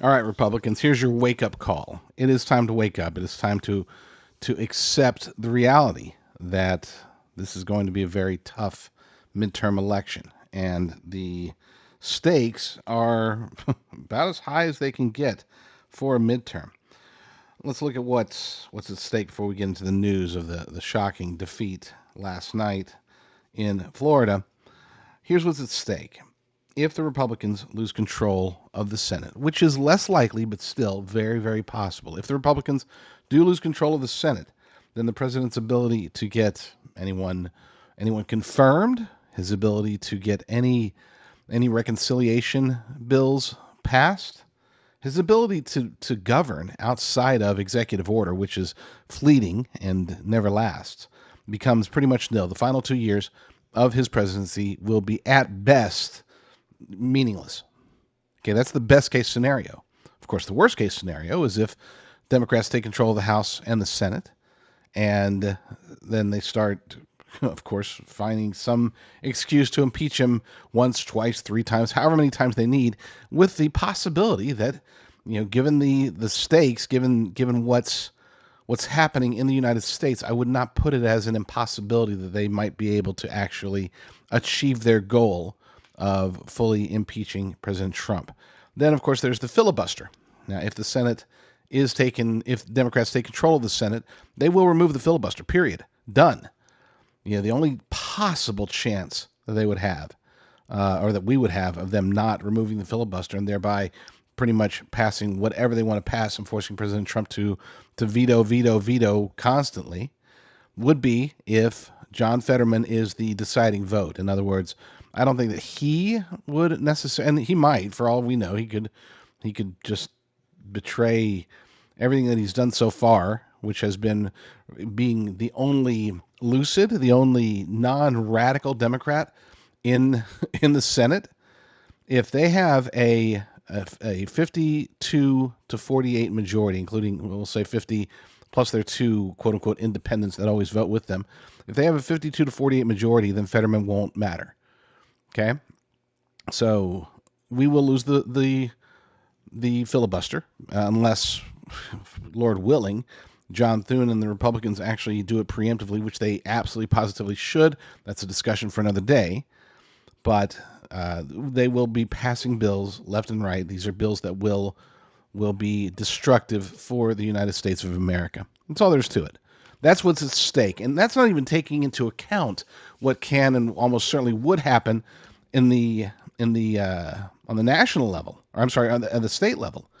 All right, Republicans, here's your wake-up call. It is time to wake up. It is time to accept the reality that this is going to be a very tough midterm election, and the stakes are about as high as they can get for a midterm. Let's look at what's at stake before we get into the news of the shocking defeat last night in Florida. Here's what's at stake. If the Republicans lose control of the Senate, which is less likely, but still very, very possible, if the Republicans do lose control of the Senate, then the president's ability to get anyone confirmed, his ability to get any reconciliation bills passed, his ability to govern outside of executive order, which is fleeting and never lasts, becomes pretty much nil. The final 2 years of his presidency will be at best meaningless. Okay, that's the best case scenario. Of course, the worst case scenario is if Democrats take control of the House and the Senate, and then they start, of course, finding some excuse to impeach him once, twice, three times, however many times they need, with the possibility that, given the stakes, given what's happening in the United States, I would not put it as an impossibility that they might be able to actually achieve their goal of fully impeaching President Trump. Then, of course, there's the filibuster. Now, if the Senate is taken, if Democrats take control of the Senate, they will remove the filibuster, period. Done. The only possible chance that they would have, or that we would have, of them not removing the filibuster and thereby pretty much passing whatever they want to pass and forcing President Trump to veto constantly, would be if John Fetterman is the deciding vote. In other words, I don't think that he would necessarily, and he might, for all we know, he could just betray everything that he's done so far, which has been being the only lucid, the only non-radical Democrat in in the Senate. If they have a 52 to 48 majority, including, we'll say, 50 plus their two quote unquote independents that always vote with them, if they have a 52 to 48 majority, then Fetterman won't matter. Okay, so we will lose the filibuster unless, Lord willing, John Thune and the Republicans actually do it preemptively, which they absolutely positively should. That's a discussion for another day. But they will be passing bills left and right. These are bills that will be destructive for the United States of America. That's all there's to it. That's what's at stake, and that's not even taking into account what can and almost certainly would happen in the on the national level, or I'm sorry, on the state level,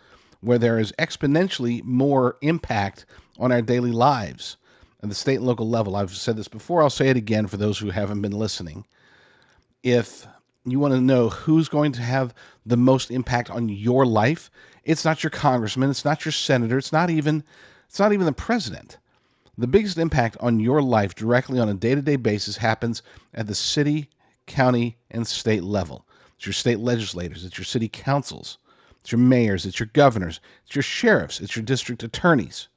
where there is exponentially more impact on our daily lives at the state and local level. I've said this before. I'll say it again for those who haven't been listening. If you want to know who's going to have the most impact on your life, it's not your congressman, it's not your senator, it's not even the president. The biggest impact on your life directly on a day-to-day basis happens at the city, county, and state level. It's your state legislators, it's your city councils, it's your mayors, it's your governors, it's your sheriffs, it's your district attorneys.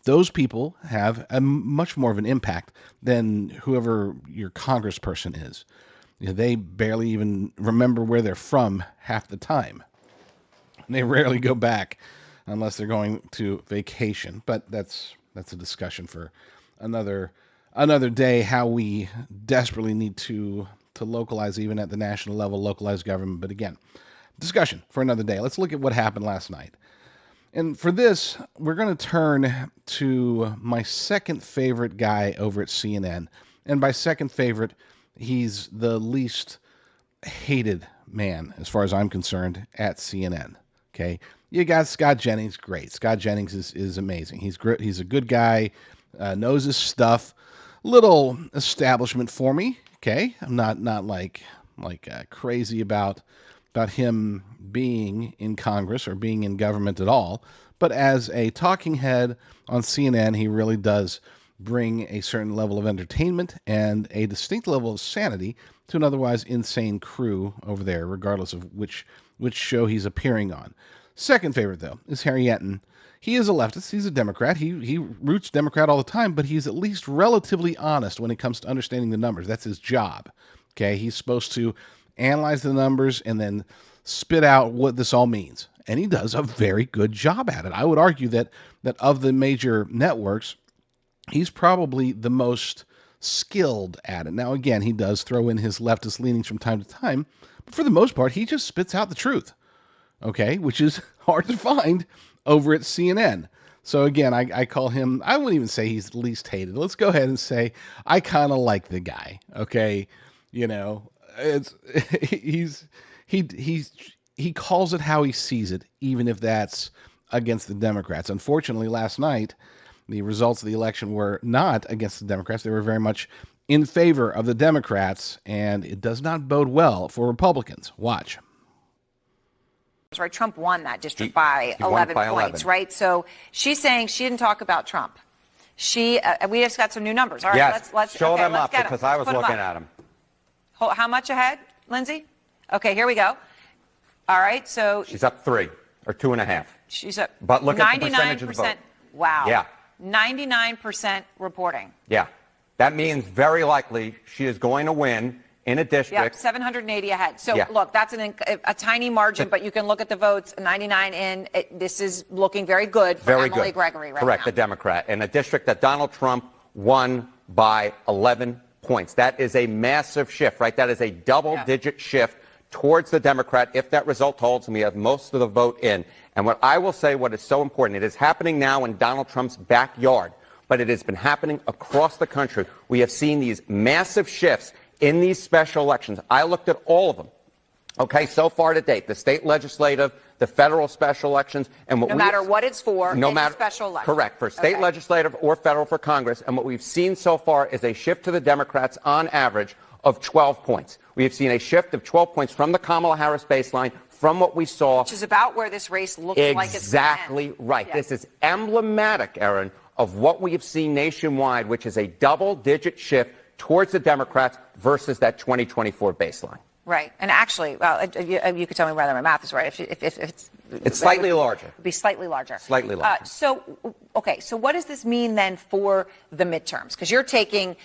Those people have a much more of an impact than whoever your congressperson is. They barely even remember where they're from half the time. They rarely go back unless they're going to vacation. But that's a discussion for another day. How we desperately need to localize, even at the national level, localize government. But again, discussion for another day. Let's look at what happened last night. And for this, we're going to turn to my second favorite guy over at CNN. And by second favorite, he's the least hated man, as far as I'm concerned, at CNN. Okay, you got Scott Jennings, great. Scott Jennings is amazing. He's a good guy, knows his stuff. Little establishment for me. Okay, I'm not like crazy about him being in Congress or being in government at all. But as a talking head on CNN, he really does bring a certain level of entertainment and a distinct level of sanity to an otherwise insane crew over there, regardless of which show he's appearing on. Second favorite, though, is Harry Enton. He is a leftist. He's a Democrat. He roots Democrat all the time, but he's at least relatively honest when it comes to understanding the numbers. That's his job. Okay, he's supposed to analyze the numbers and then spit out what this all means. and he does a very good job at it. I would argue that of the major networks, he's probably the most skilled at it. Now, again, he does throw in his leftist leanings from time to time, but for the most part, he just spits out the truth, okay, which is hard to find over at CNN. So again, I call him, I wouldn't even say he's least hated. Let's go ahead and say I kind of like the guy, okay? You know, it's he calls it how he sees it, even if that's against the Democrats. Unfortunately, last night, the results of the election were not against the Democrats. They were very much in favor of the Democrats, and it does not bode well for Republicans. Watch. Right, Trump won that district by 11 points, right? So she's saying she didn't talk about Trump. We just got some new numbers. All right, yes. let's show them up because I was looking at them. How much ahead, Lindsay? Okay, here we go. All right, so she's up 3 or 2.5. She's up. But look at the percentage of the vote. Wow. Yeah. 99% reporting. Yeah. That means very likely she is going to win in a district. Yep, 780 ahead. So, look, that's a tiny margin, but you can look at the votes, 99 in. This is looking very good for Emily Gregory right Correct, now. the Democrat. In a district that Donald Trump won by 11 points. That is a massive shift, right? That is a double-digit shift towards the Democrat if that result holds and we have most of the vote in. And what I will say, what is so important, it is happening now in Donald Trump's backyard, but it has been happening across the country. We have seen these massive shifts in these special elections. I looked at all of them, okay, so far to date, the state legislative, the federal special elections, and what no matter what it's for, no matter special election. Correct, for state legislative or federal for Congress, and what we've seen so far is a shift to the Democrats on average of 12 points. We have seen a shift of 12 points from the Kamala Harris baseline, from what we saw. Which is about where this race looks like it's exactly right. Yes. This is emblematic, Erin, of what we have seen nationwide, which is a double-digit shift towards the Democrats versus that 2024 baseline. Right. And actually, well, you could tell me whether my math is right. If it's slightly larger. It would be slightly larger. Slightly larger. So what does this mean then for the midterms? Because you're taking,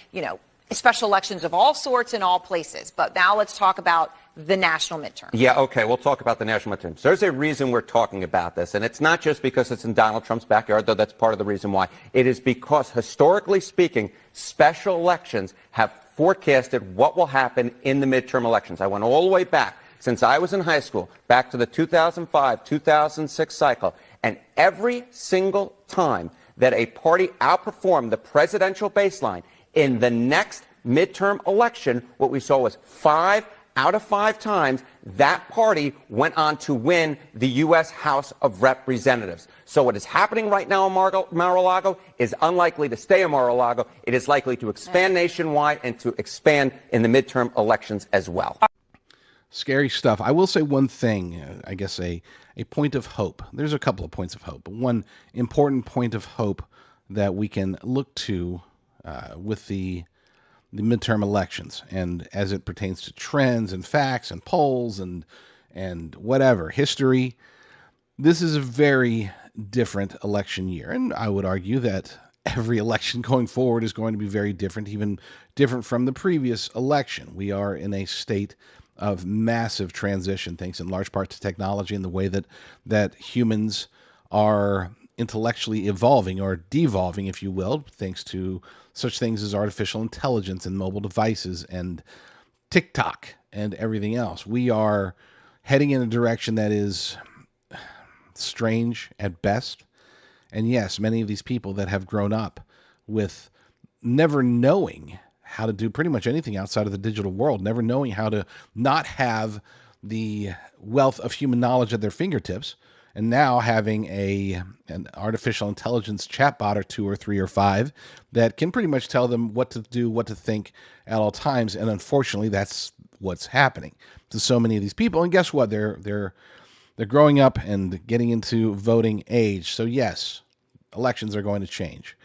special elections of all sorts in all places. But now let's talk about the national midterm. Yeah, okay, we'll talk about the national midterms. There's a reason we're talking about this, and it's not just because it's in Donald Trump's backyard, though that's part of the reason why. It is because, historically speaking, special elections have forecasted what will happen in the midterm elections. I went all the way back, since I was in high school, back to the 2005-2006 cycle, and every single time that a party outperformed the presidential baseline in the next midterm election, what we saw was 5 out of 5 times, that party went on to win the U.S. House of Representatives. So what is happening right now in Mar-a-Lago is unlikely to stay in Mar-a-Lago. It is likely to expand nationwide and to expand in the midterm elections as well. Scary stuff. I will say one thing, I guess a point of hope. There's a couple of points of hope, but one important point of hope that we can look to with the midterm elections, and as it pertains to trends and facts and polls and whatever history, this is a very different election year, and I would argue that every election going forward is going to be very different, even different from the previous election. We are in a state of massive transition, thanks in large part to technology and the way that humans are intellectually evolving or devolving, if you will, thanks to such things as artificial intelligence and mobile devices and TikTok and everything else. We are heading in a direction that is strange at best. And yes, many of these people that have grown up with never knowing how to do pretty much anything outside of the digital world, never knowing how to not have the wealth of human knowledge at their fingertips, and now having an artificial intelligence chatbot or 2 or 3 or 5 that can pretty much tell them what to do, what to think at all times. And unfortunately, that's what's happening to so many of these people. And guess what? They're growing up and getting into voting age. So yes, elections are going to change.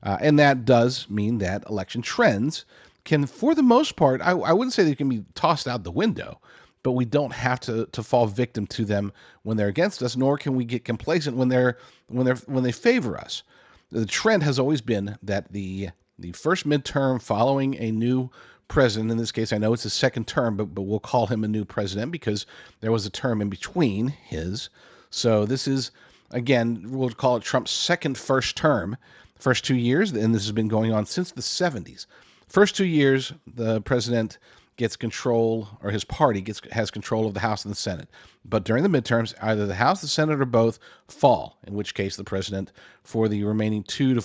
And that does mean that election trends can, for the most part, I wouldn't say they can be tossed out the window, but we don't have to fall victim to them when they're against us, nor can we get complacent when they favor us. The trend has always been that the first midterm following a new president, in this case, I know it's his second term, but we'll call him a new president because there was a term in between his. So this is, again, we'll call it Trump's first term, first 2 years, and this has been going on since the 70s. First 2 years, the president gets control, or his party has control of the House and the Senate. But during the midterms, either the House, the Senate, or both fall. In which case, the president, for the remaining 2 to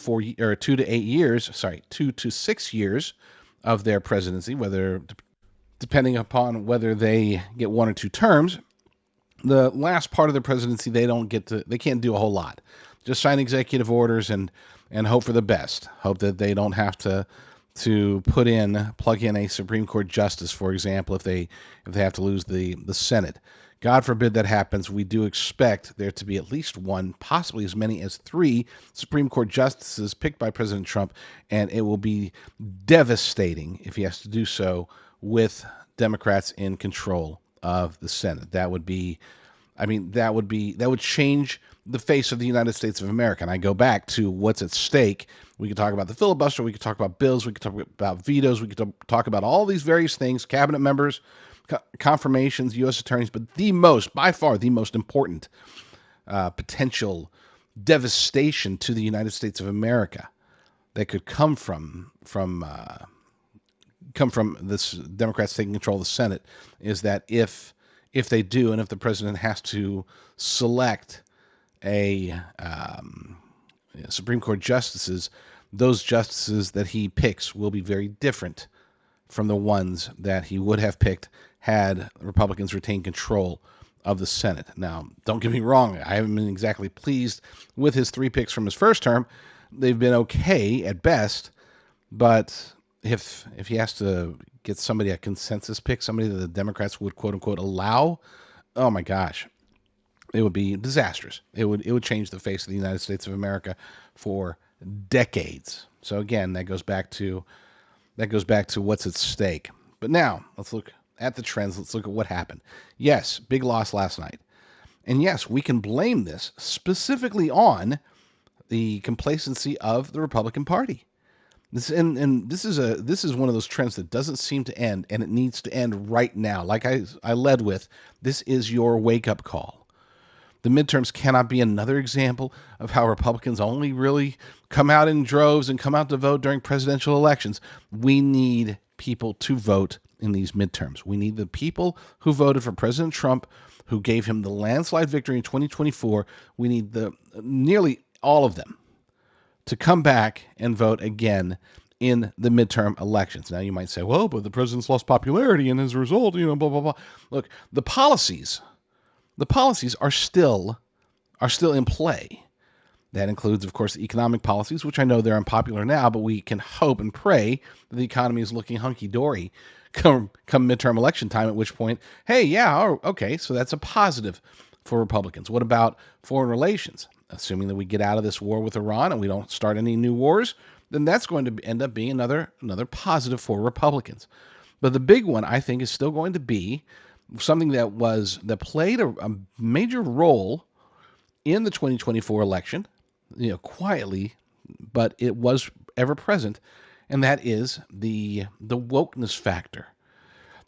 6 years of their presidency, whether depending upon whether they get 1 or 2 terms, the last part of their presidency, they can't do a whole lot. Just sign executive orders and hope for the best. Hope that they don't have to plug in a Supreme Court justice, for example, if they have to lose the Senate. God forbid that happens. We do expect there to be at least 1, possibly as many as 3 Supreme Court justices picked by President Trump, and it will be devastating if he has to do so with Democrats in control of the Senate. That would change the face of the United States of America. And I go back to what's at stake. We could talk about the filibuster. We could talk about bills. We could talk about vetoes. We could talk about all these various things, cabinet members, confirmations, U.S. attorneys. But by far, the most important potential devastation to the United States of America that could come from this Democrats taking control of the Senate is that if they do, and if the president has to select a Supreme Court justices, those justices that he picks will be very different from the ones that he would have picked had Republicans retained control of the Senate. Now, don't get me wrong, I haven't been exactly pleased with his 3 picks from his first term. They've been okay at best, but if he has to get a consensus pick, somebody that the Democrats would quote unquote allow, oh my gosh, it would be disastrous. It would change the face of the United States of America for decades. So again, that goes back to what's at stake. But now let's look at the trends. Let's look at what happened. Yes, big loss last night. And yes, we can blame this specifically on the complacency of the Republican Party. This is one of those trends that doesn't seem to end, and it needs to end right now. Like I led with, this is your wake-up call. The midterms cannot be another example of how Republicans only really come out in droves and come out to vote during presidential elections. We need people to vote in these midterms. We need the people who voted for President Trump, who gave him the landslide victory in 2024. We need nearly all of them to come back and vote again in the midterm elections. Now you might say, well, but the president's lost popularity, and as a result, blah, blah, blah. Look, the policies are still in play. That includes, of course, the economic policies, which I know they're unpopular now, but we can hope and pray that the economy is looking hunky-dory come midterm election time, at which point, hey, yeah, okay, so that's a positive for Republicans. What about foreign relations? Assuming that we get out of this war with Iran and we don't start any new wars, then that's going to end up being another positive for Republicans. But the big one, I think, is still going to be something that played a major role in the 2024 election, quietly, but it was ever present, and that is the wokeness factor.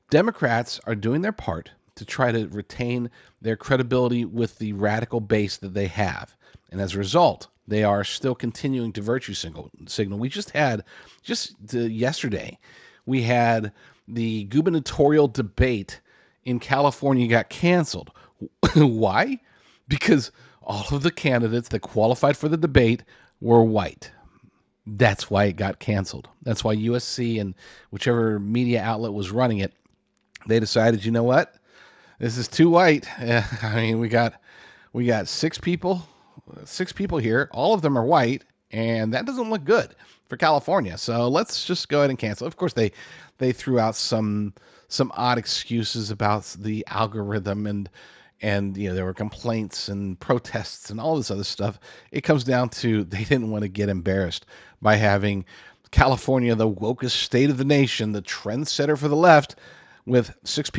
Democrats are doing their part to try to retain their credibility with the radical base that they have, and as a result, they are still continuing to virtue signal. We yesterday, we had the gubernatorial debate in California got canceled. Why? Because all of the candidates that qualified for the debate were white. That's why it got canceled. That's why USC and whichever media outlet was running it, they decided, you know what? This is too white. I mean, we got 6 people here. All of them are white, and that doesn't look good for California. So let's just go ahead and cancel. Of course, they threw out some odd excuses about the algorithm and there were complaints and protests and all this other stuff. It comes down to they didn't want to get embarrassed by having California, the wokest state of the nation, the trendsetter for the left, with 6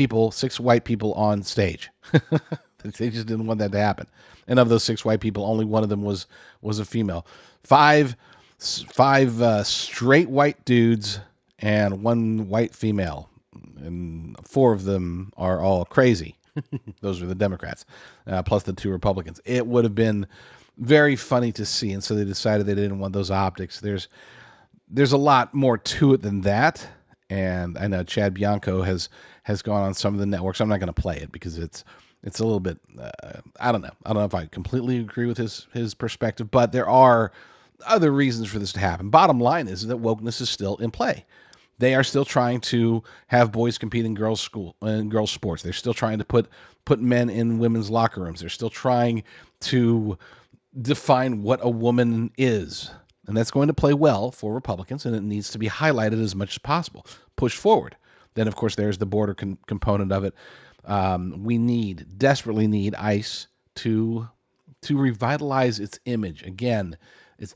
white people on stage. They just didn't want that to happen. And of those 6 white people, only one of them was a female. 5 straight white dudes and 1 white female, and 4 of them are all crazy. Those are the Democrats, plus the 2 Republicans. It would have been very funny to see, and so they decided they didn't want those optics. There's a lot more to it than that, and I know Chad Bianco has gone on some of the networks. I'm not going to play it because it's a little bit. I don't know. I don't know if I completely agree with his perspective, but there are other reasons for this to happen. Bottom line is that wokeness is still in play. They are still trying to have boys compete in girls sports. They're still trying to put men in women's locker rooms. They're still trying to define what a woman is. And that's going to play well for Republicans, and it needs to be highlighted as much as possible, pushed forward. Then, of course, there's the border component of it. We desperately need ICE to revitalize its image. Again,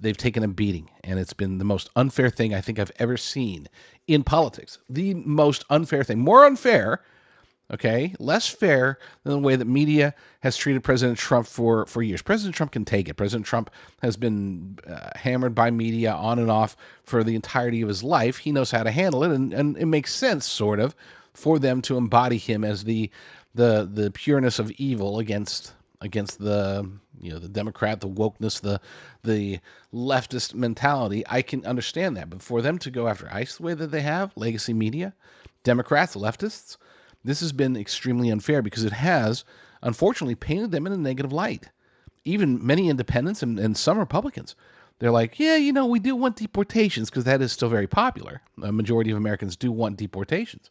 they've taken a beating, and it's been the most unfair thing I think I've ever seen in politics. The most unfair thing. More unfair, okay, less fair than the way that media has treated President Trump for years. President Trump can take it. President Trump has been hammered by media on and off for the entirety of his life. He knows how to handle it, and it makes sense, sort of, for them to embody him as the pureness of evil against the the Democrat, the wokeness, the leftist mentality. I can understand that, but for them to go after ICE the way that they have, legacy media, Democrats, leftists, this has been extremely unfair because it has, unfortunately, painted them in a negative light. Even many independents and some Republicans, they're like, yeah, we do want deportations because that is still very popular. A majority of Americans do want deportations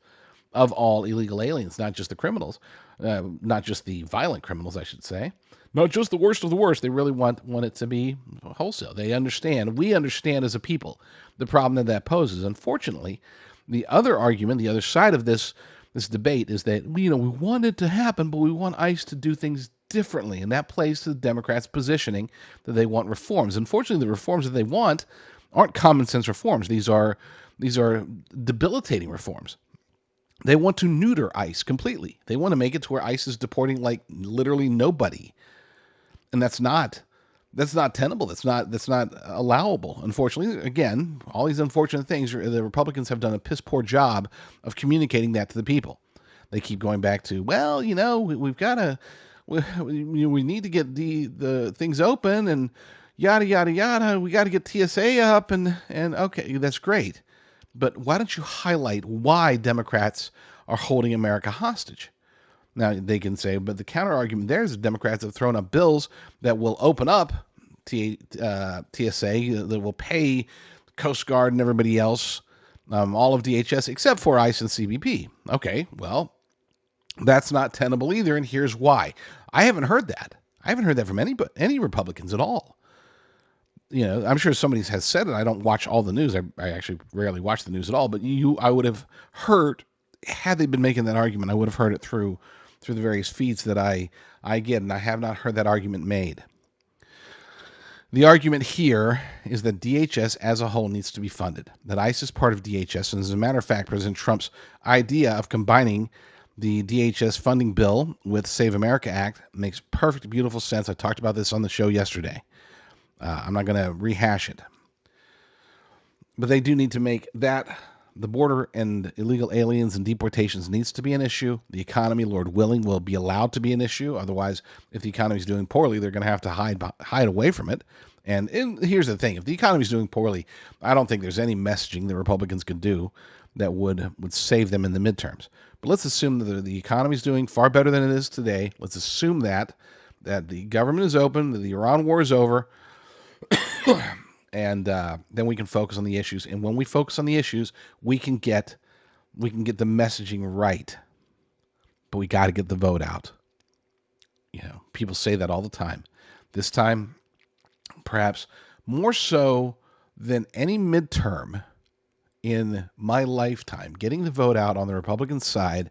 of all illegal aliens, not just the criminals, not just the violent criminals, I should say. Not just the worst of the worst. They really want it to be wholesale. We understand as a people the problem that poses. Unfortunately, the other argument, the other side of this debate is that we want it to happen, but we want ICE to do things differently, and that plays to the Democrats' positioning that they want reforms. Unfortunately, the reforms that they want aren't common sense reforms. These are debilitating reforms. They want to neuter ICE completely. They want to make it to where ICE is deporting like literally nobody, and that's not tenable. That's not allowable. Unfortunately, again, all these unfortunate things. The Republicans have done a piss poor job of communicating that to the people. They keep going back to, well, we've got to, we need to get the things open and yada yada yada. We got to get TSA up and okay, that's great. But why don't you highlight why Democrats are holding America hostage? Now, they can say, but the counter argument there is the Democrats have thrown up bills that will open up TSA, that will pay Coast Guard and everybody else, all of DHS, except for ICE and CBP. Okay, well, that's not tenable either, and here's why. I haven't heard that. I haven't heard that from any Republicans at all. I'm sure somebody has said it. I don't watch all the news. I actually rarely watch the news at all. But I would have heard, had they been making that argument, I would have heard it through the various feeds that I get, and I have not heard that argument made. The argument here is that DHS as a whole needs to be funded, that ICE is part of DHS, and as a matter of fact, President Trump's idea of combining the DHS funding bill with Save America Act makes perfect, beautiful sense. I talked about this on the show yesterday. I'm not going to rehash it. But they do need to make that, the border and illegal aliens and deportations needs to be an issue. The economy, Lord willing, will be allowed to be an issue. Otherwise, if the economy is doing poorly, they're going to have to hide away from it. And here's the thing. If the economy is doing poorly, I don't think there's any messaging the Republicans could do that would save them in the midterms. But let's assume that the economy is doing far better than it is today. Let's assume that the government is open, that the Iran war is over, and then we can focus on the issues. And when we focus on the issues, we can get the messaging right. But we got to get the vote out. People say that all the time. This time, perhaps more so than any midterm in my lifetime, getting the vote out on the Republican side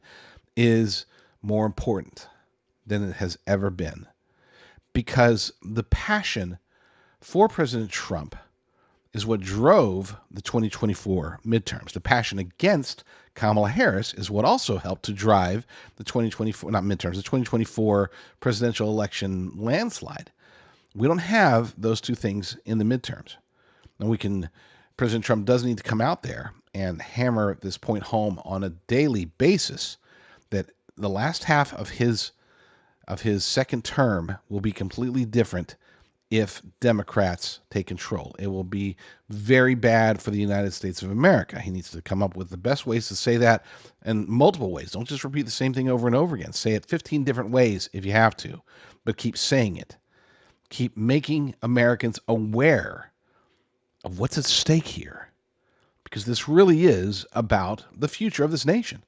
is more important than it has ever been. Because the passion for President Trump is what drove the 2024 midterms. The passion against Kamala Harris is what also helped to drive the 2024 presidential election landslide. We don't have those two things in the midterms. And President Trump does need to come out there and hammer this point home on a daily basis that the last half of his second term will be completely different if Democrats take control. It will be very bad for the United States of America. He needs to come up with the best ways to say that, and multiple ways. Don't just repeat the same thing over and over again. Say it 15 different ways if you have to, but keep saying it. Keep making Americans aware of what's at stake here, because this really is about the future of this nation.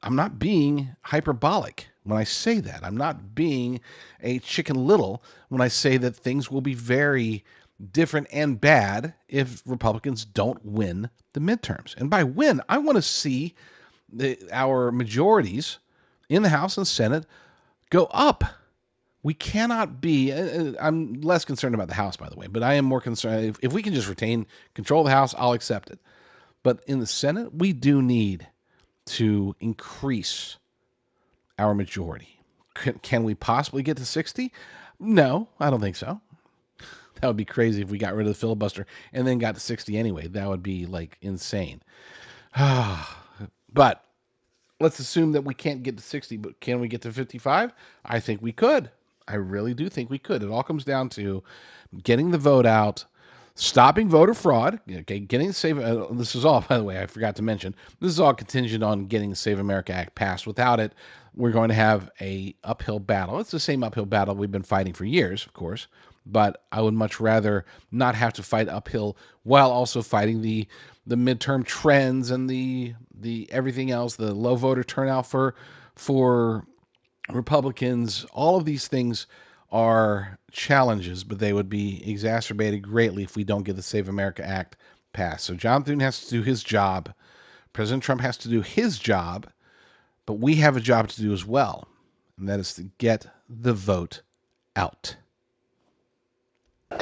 I'm not being hyperbolic when I say that. I'm not being a Chicken Little when I say that things will be very different and bad if Republicans don't win the midterms. And by win, I want to see our majorities in the House and Senate go up. We cannot be, I'm less concerned about the House, by the way, but I am more concerned, if we can just retain control of the House, I'll accept it. But in the Senate, we do need to increase our majority. Can we possibly get to 60? No, I don't think so. That would be crazy if we got rid of the filibuster and then got to 60 anyway. That would be like insane. But let's assume that we can't get to 60, but can we get to 55? I think we could. I really do think we could. It all comes down to getting the vote out, stopping voter fraud, okay, getting the Save, this is all, by the way, I forgot to mention, this is all contingent on getting the Save America Act passed. Without it, we're going to have a uphill battle. It's the same uphill battle we've been fighting for years, of course, but I would much rather not have to fight uphill while also fighting the midterm trends and the everything else, the low voter turnout for Republicans. All of these things are challenges, but they would be exacerbated greatly if we don't get the Save America Act passed. So John Thune has to do his job. President Trump has to do his job, but we have a job to do as well, and that is to get the vote out.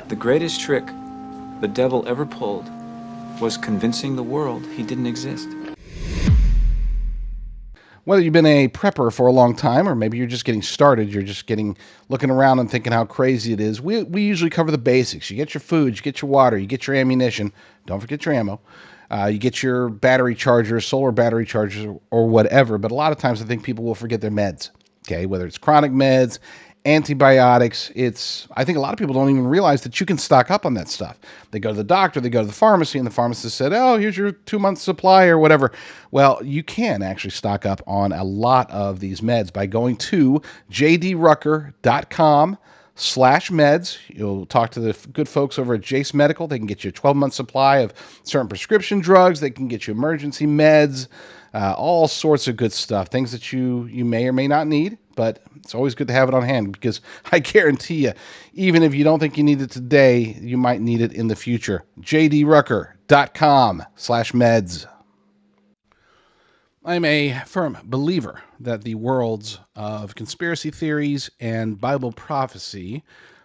The greatest trick the devil ever pulled was convincing the world he didn't exist. Whether you've been a prepper for a long time, or maybe you're just getting started, you're just looking around and thinking how crazy it is. We usually cover the basics. You get your food, you get your water, you get your ammunition. Don't forget your ammo. You get your battery chargers, solar battery chargers, or whatever. But a lot of times I think people will forget their meds. Okay, whether it's chronic meds, antibiotics, I think a lot of people don't even realize that you can stock up on that stuff. They go to the doctor, they go to the pharmacy, and the pharmacist said, oh, here's your 2-month supply or whatever. Well, you can actually stock up on a lot of these meds by going to jdrucker.com/meds. You'll talk to the good folks over at Jace Medical. They can get you a 12-month supply of certain prescription drugs. They can get you emergency meds, all sorts of good stuff, things that you may or may not need, but it's always good to have it on hand, because I guarantee you, even if you don't think you need it today, you might need it in the future. jdrucker.com/meds. I'm a firm believer that the worlds of conspiracy theories and Bible prophecy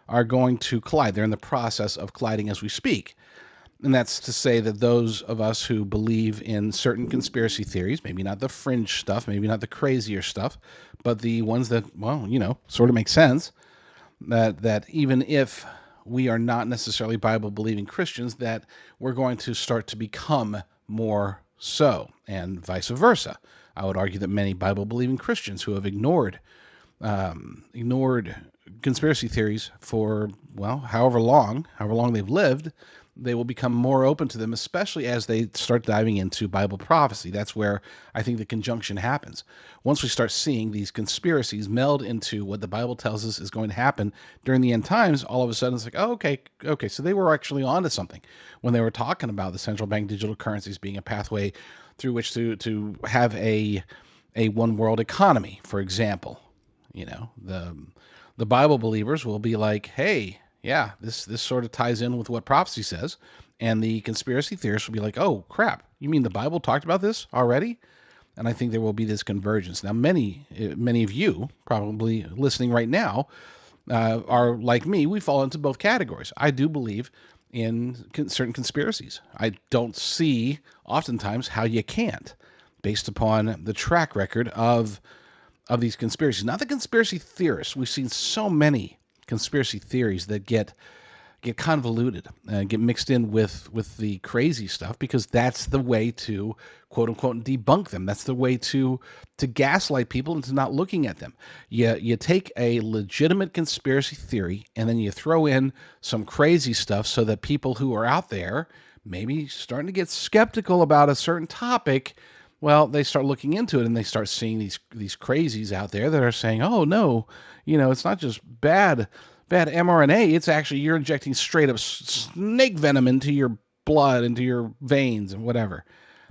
are going to collide. They're in the process of colliding as we speak. And that's to say that those of us who believe in certain conspiracy theories, maybe not the fringe stuff, maybe not the crazier stuff, but the ones that, well, sort of make sense, that even if we are not necessarily Bible-believing Christians, that we're going to start to become more so, and vice versa. I would argue that many Bible-believing Christians who have ignored conspiracy theories for, well, however long they've lived, they will become more open to them, especially as they start diving into Bible prophecy. That's where I think the conjunction happens. Once we start seeing these conspiracies meld into what the Bible tells us is going to happen during the end times, all of a sudden it's like, oh, okay, so they were actually onto something when they were talking about the central bank digital currencies being a pathway through which to have a one world economy, for example. The Bible believers will be like, hey, yeah, this sort of ties in with what prophecy says. And the conspiracy theorists will be like, oh, crap, you mean the Bible talked about this already? And I think there will be this convergence. Now, many of you probably listening right now are like me. We fall into both categories. I do believe in certain conspiracies. I don't see oftentimes how you can't, based upon the track record of these conspiracies. Not the conspiracy theorists. We've seen so many conspiracy theories that get get convoluted, get mixed in with the crazy stuff, because that's the way to quote unquote debunk them. That's the way to gaslight people into not looking at them. You take a legitimate conspiracy theory and then you throw in some crazy stuff so that people who are out there maybe starting to get skeptical about a certain topic, well, they start looking into it and they start seeing these crazies out there that are saying, "Oh no, it's not just bad mRNA. It's actually you're injecting straight up snake venom into your blood, into your veins, and whatever."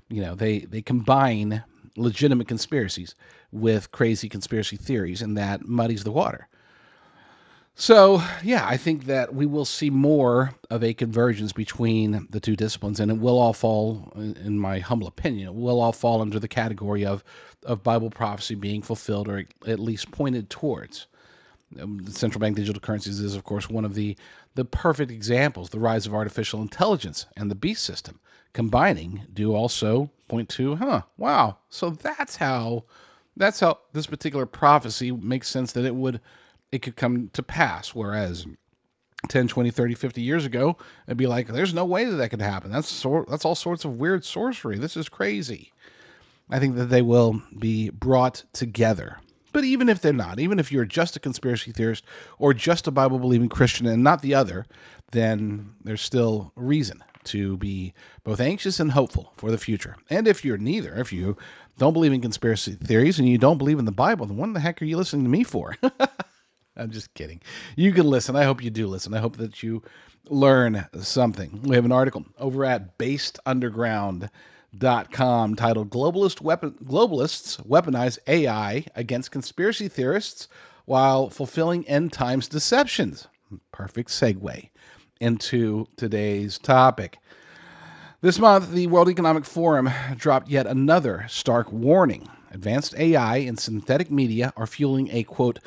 They combine legitimate conspiracies with crazy conspiracy theories, and that muddies the water. So, yeah, I think that we will see more of a convergence between the two disciplines, and it will all fall, in my humble opinion, it will all fall under the category of Bible prophecy being fulfilled, or at least pointed towards. Central bank digital currencies is, of course, one of the perfect examples. The rise of artificial intelligence and the beast system combining do also point to, wow, so that's how this particular prophecy makes sense, that it could come to pass. Whereas 10, 20, 30, 50 years ago, it'd be like, there's no way that could happen. That's all sorts of weird sorcery. This is crazy. I think that they will be brought together. But even if they're not, even if you're just a conspiracy theorist or just a Bible-believing Christian and not the other, then there's still reason to be both anxious and hopeful for the future. And if you're neither, if you don't believe in conspiracy theories and you don't believe in the Bible, then what the heck are you listening to me for? I'm just kidding. You can listen. I hope you do listen. I hope that you learn something. We have an article over at basedunderground.com titled Globalists Weaponize AI Against Conspiracy Theorists While Fulfilling End Times Deceptions. Perfect segue into today's topic. This month, the World Economic Forum dropped yet another stark warning. Advanced AI and synthetic media are fueling a, quote,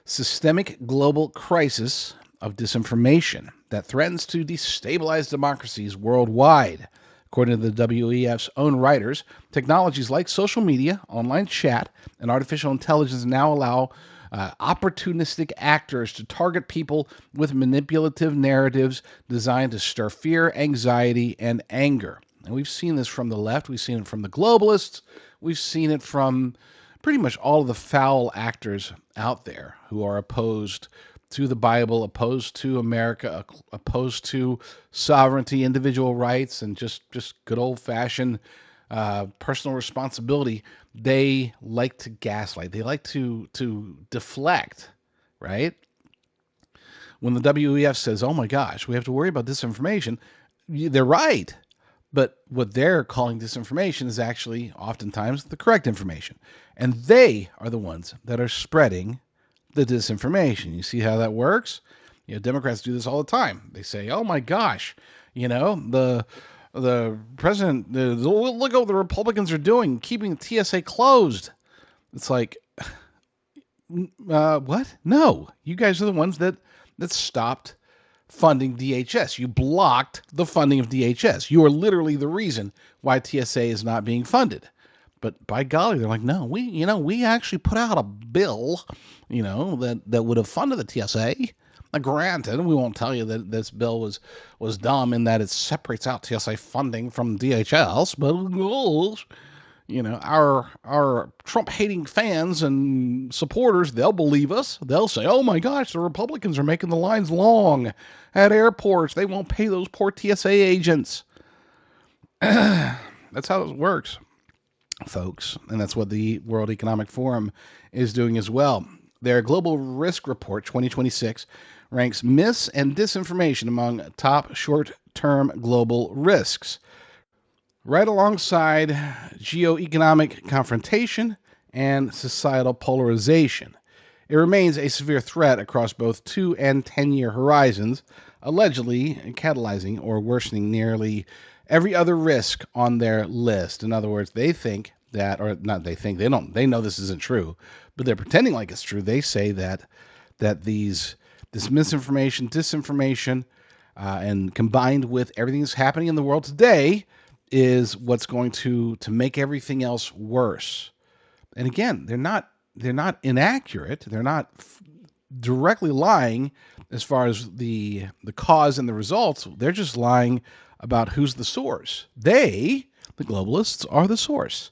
systemic global crisis of disinformation that threatens to destabilize democracies worldwide. According to the WEF's own writers, technologies like social media, online chat, and artificial intelligence now allow opportunistic actors to target people with manipulative narratives designed to stir fear, anxiety, and anger. And we've seen this from the left. We've seen it from the globalists. We've seen it from pretty much all of the foul actors out there who are opposed to the Bible, opposed to America, opposed to sovereignty, individual rights, and just good old-fashioned personal responsibility. They like to gaslight. They like to deflect, right? When the WEF says, "Oh my gosh, we have to worry about disinformation," they're right. But what they're calling disinformation is actually oftentimes the correct information. And they are the ones that are spreading the disinformation. You see how that works? Democrats do this all the time. They say, "Oh my gosh, the president, look at what the Republicans are doing, keeping the TSA closed." It's like, what? No, you guys are the ones that stopped funding DHS. You blocked the funding of DHS. You are literally the reason why TSA is not being funded. But by golly, they're like, "No, we actually put out a bill, that would have funded the TSA." Now, granted, we won't tell you that this bill was dumb in that it separates out TSA funding from DHS, but our Trump-hating fans and supporters, they'll believe us. They'll say, "Oh my gosh, the Republicans are making the lines long at airports. They won't pay those poor TSA agents." That's how it works, folks. And that's what the World Economic Forum is doing as well. Their Global Risk Report 2026 ranks mis- and disinformation among top short-term global risks, right alongside geoeconomic confrontation and societal polarization. It remains a severe threat across both 2- and 10-year horizons, allegedly catalyzing or worsening nearly every other risk on their list. In other words, they think that, or not they think, they know this isn't true, but they're pretending like it's true. They say that this misinformation, disinformation, and combined with everything that's happening in the world today is what's going to make everything else worse. And again, they're not inaccurate. They're not directly lying. As far as the cause and the results, they're just lying about who's the source. They, the globalists, are the source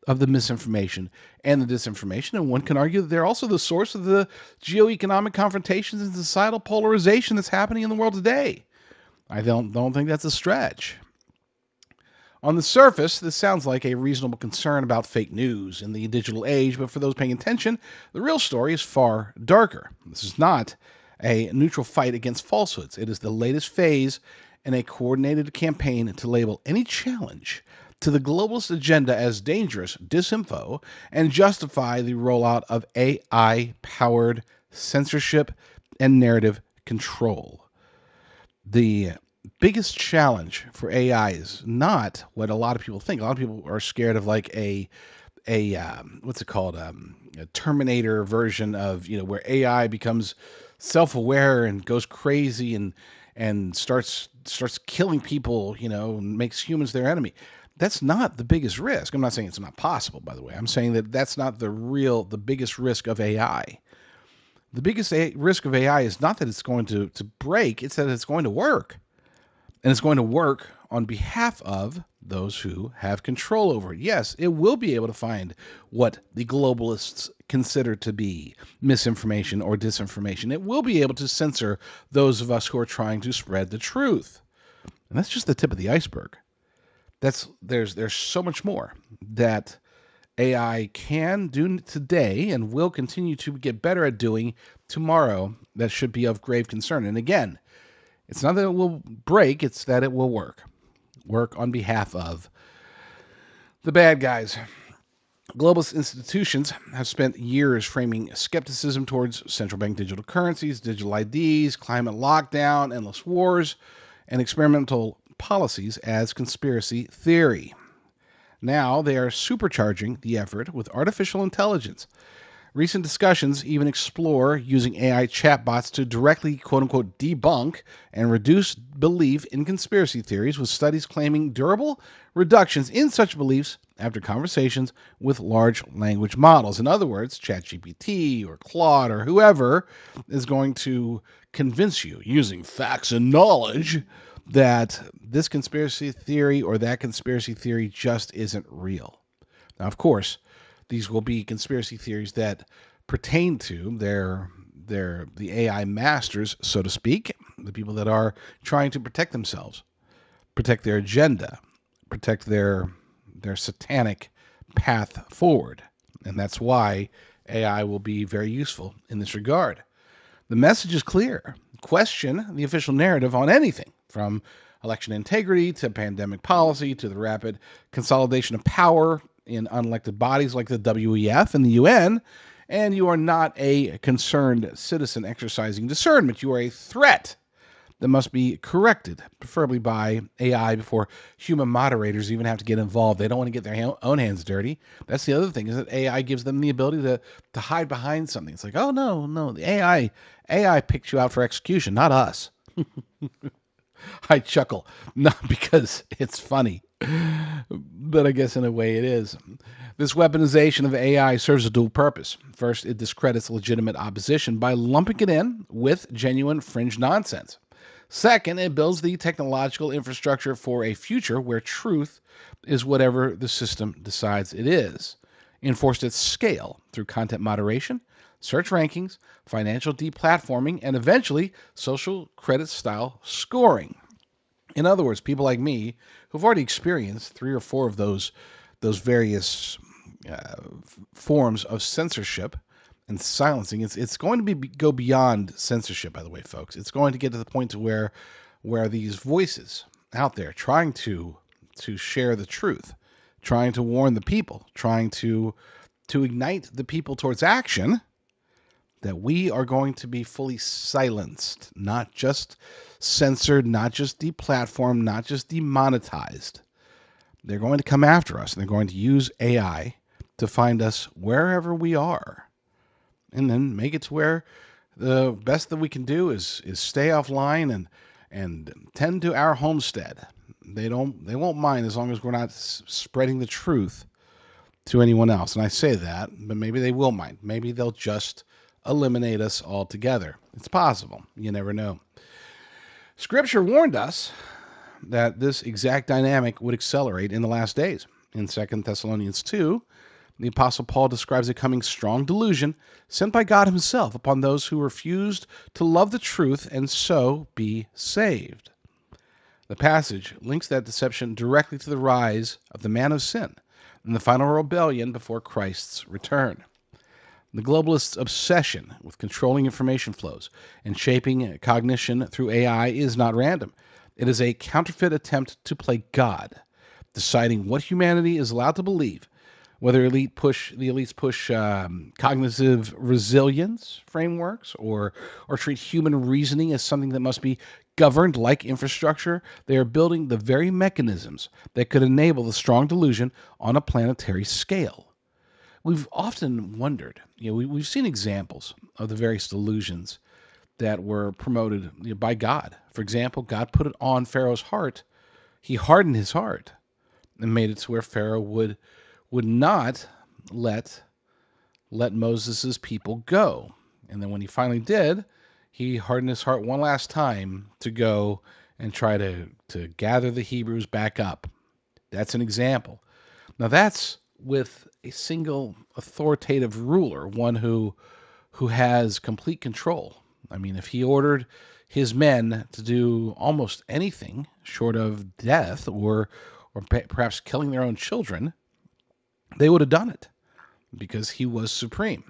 of the misinformation and the disinformation, and one can argue that they're also the source of the geoeconomic confrontations and societal polarization that's happening in the world today. I don't think that's a stretch. On the surface, this sounds like a reasonable concern about fake news in the digital age, but for those paying attention, the real story is far darker. This is not a neutral fight against falsehoods. It is the latest phase in a coordinated campaign to label any challenge to the globalist agenda as dangerous disinfo and justify the rollout of AI-powered censorship and narrative control. The biggest challenge for AI is not what a lot of people think. A lot of people are scared of like a what's it called, a Terminator version of, where AI becomes self-aware and goes crazy and starts killing people, and makes humans their enemy. That's not the biggest risk. I'm not saying it's not possible, by the way. I'm saying that that's not the biggest risk of AI. The biggest risk of AI is not that it's going to break, it's that it's going to work. And it's going to work on behalf of those who have control over it. Yes, it will be able to find what the globalists consider to be misinformation or disinformation. It will be able to censor those of us who are trying to spread the truth. And that's just the tip of the iceberg. There's so much more that AI can do today and will continue to get better at doing tomorrow that should be of grave concern. And again, it's not that it will break, it's that it will work. Work on behalf of the bad guys. Globalist institutions have spent years framing skepticism towards central bank digital currencies, digital IDs, climate lockdown, endless wars, and experimental policies as conspiracy theory. Now they are supercharging the effort with artificial intelligence. Recent discussions even explore using AI chatbots to directly, quote-unquote, debunk and reduce belief in conspiracy theories, with studies claiming durable reductions in such beliefs after conversations with large language models. In other words, ChatGPT or Claude or whoever is going to convince you, using facts and knowledge, that this conspiracy theory or that conspiracy theory just isn't real. Now, of course, these will be conspiracy theories that pertain to the AI masters, so to speak, the people that are trying to protect themselves, protect their agenda, protect their satanic path forward. And that's why AI will be very useful in this regard. The message is clear. Question the official narrative on anything, from election integrity to pandemic policy to the rapid consolidation of power in unelected bodies like the WEF and the UN, and you are not a concerned citizen exercising discernment. You are a threat that must be corrected, preferably by AI, before human moderators even have to get involved. They don't want to get their own hands dirty. That's the other thing, is that AI gives them the ability to hide behind something. It's like, oh, no, the AI picked you out for execution, not us. I chuckle, not because it's funny, but I guess in a way it is. This weaponization of AI serves a dual purpose. First, it discredits legitimate opposition by lumping it in with genuine fringe nonsense. Second, it builds the technological infrastructure for a future where truth is whatever the system decides it is, enforced at scale through content moderation, search rankings, financial deplatforming, and eventually social credit style scoring. In other words, people like me who've already experienced 3 or 4 of those various forms of censorship and silencing. It's going to go beyond censorship, by the way, folks. It's going to get to the point to where these voices out there trying to share the truth, trying to warn the people, trying to ignite the people towards action, that we are going to be fully silenced, not just censored, not just deplatformed, not just demonetized. They're going to come after us, and they're going to use AI to find us wherever we are, and then make it to where the best that we can do is stay offline and tend to our homestead. They won't mind as long as we're not spreading the truth to anyone else. And I say that, but maybe they will mind. Maybe they'll just eliminate us altogether. It's possible. You never know. Scripture warned us that this exact dynamic would accelerate in the last days. In 2 Thessalonians 2, the Apostle Paul describes a coming strong delusion sent by God himself upon those who refused to love the truth and so be saved. The passage links that deception directly to the rise of the man of sin and the final rebellion before Christ's return. The globalists' obsession with controlling information flows and shaping cognition through AI is not random. It is a counterfeit attempt to play God, deciding what humanity is allowed to believe, whether the elites push cognitive resilience frameworks or treat human reasoning as something that must be governed like infrastructure. They are building the very mechanisms that could enable the strong delusion on a planetary scale. We've often wondered, we've seen examples of the various delusions that were promoted by God. For example, God put it on Pharaoh's heart. He hardened his heart and made it to where Pharaoh would not let Moses' people go. And then when he finally did, he hardened his heart one last time to go and try to gather the Hebrews back up. That's an example. Now that's with a single authoritative ruler, one who has complete control. I mean, if he ordered his men to do almost anything short of death or perhaps killing their own children, they would have done it because he was supreme.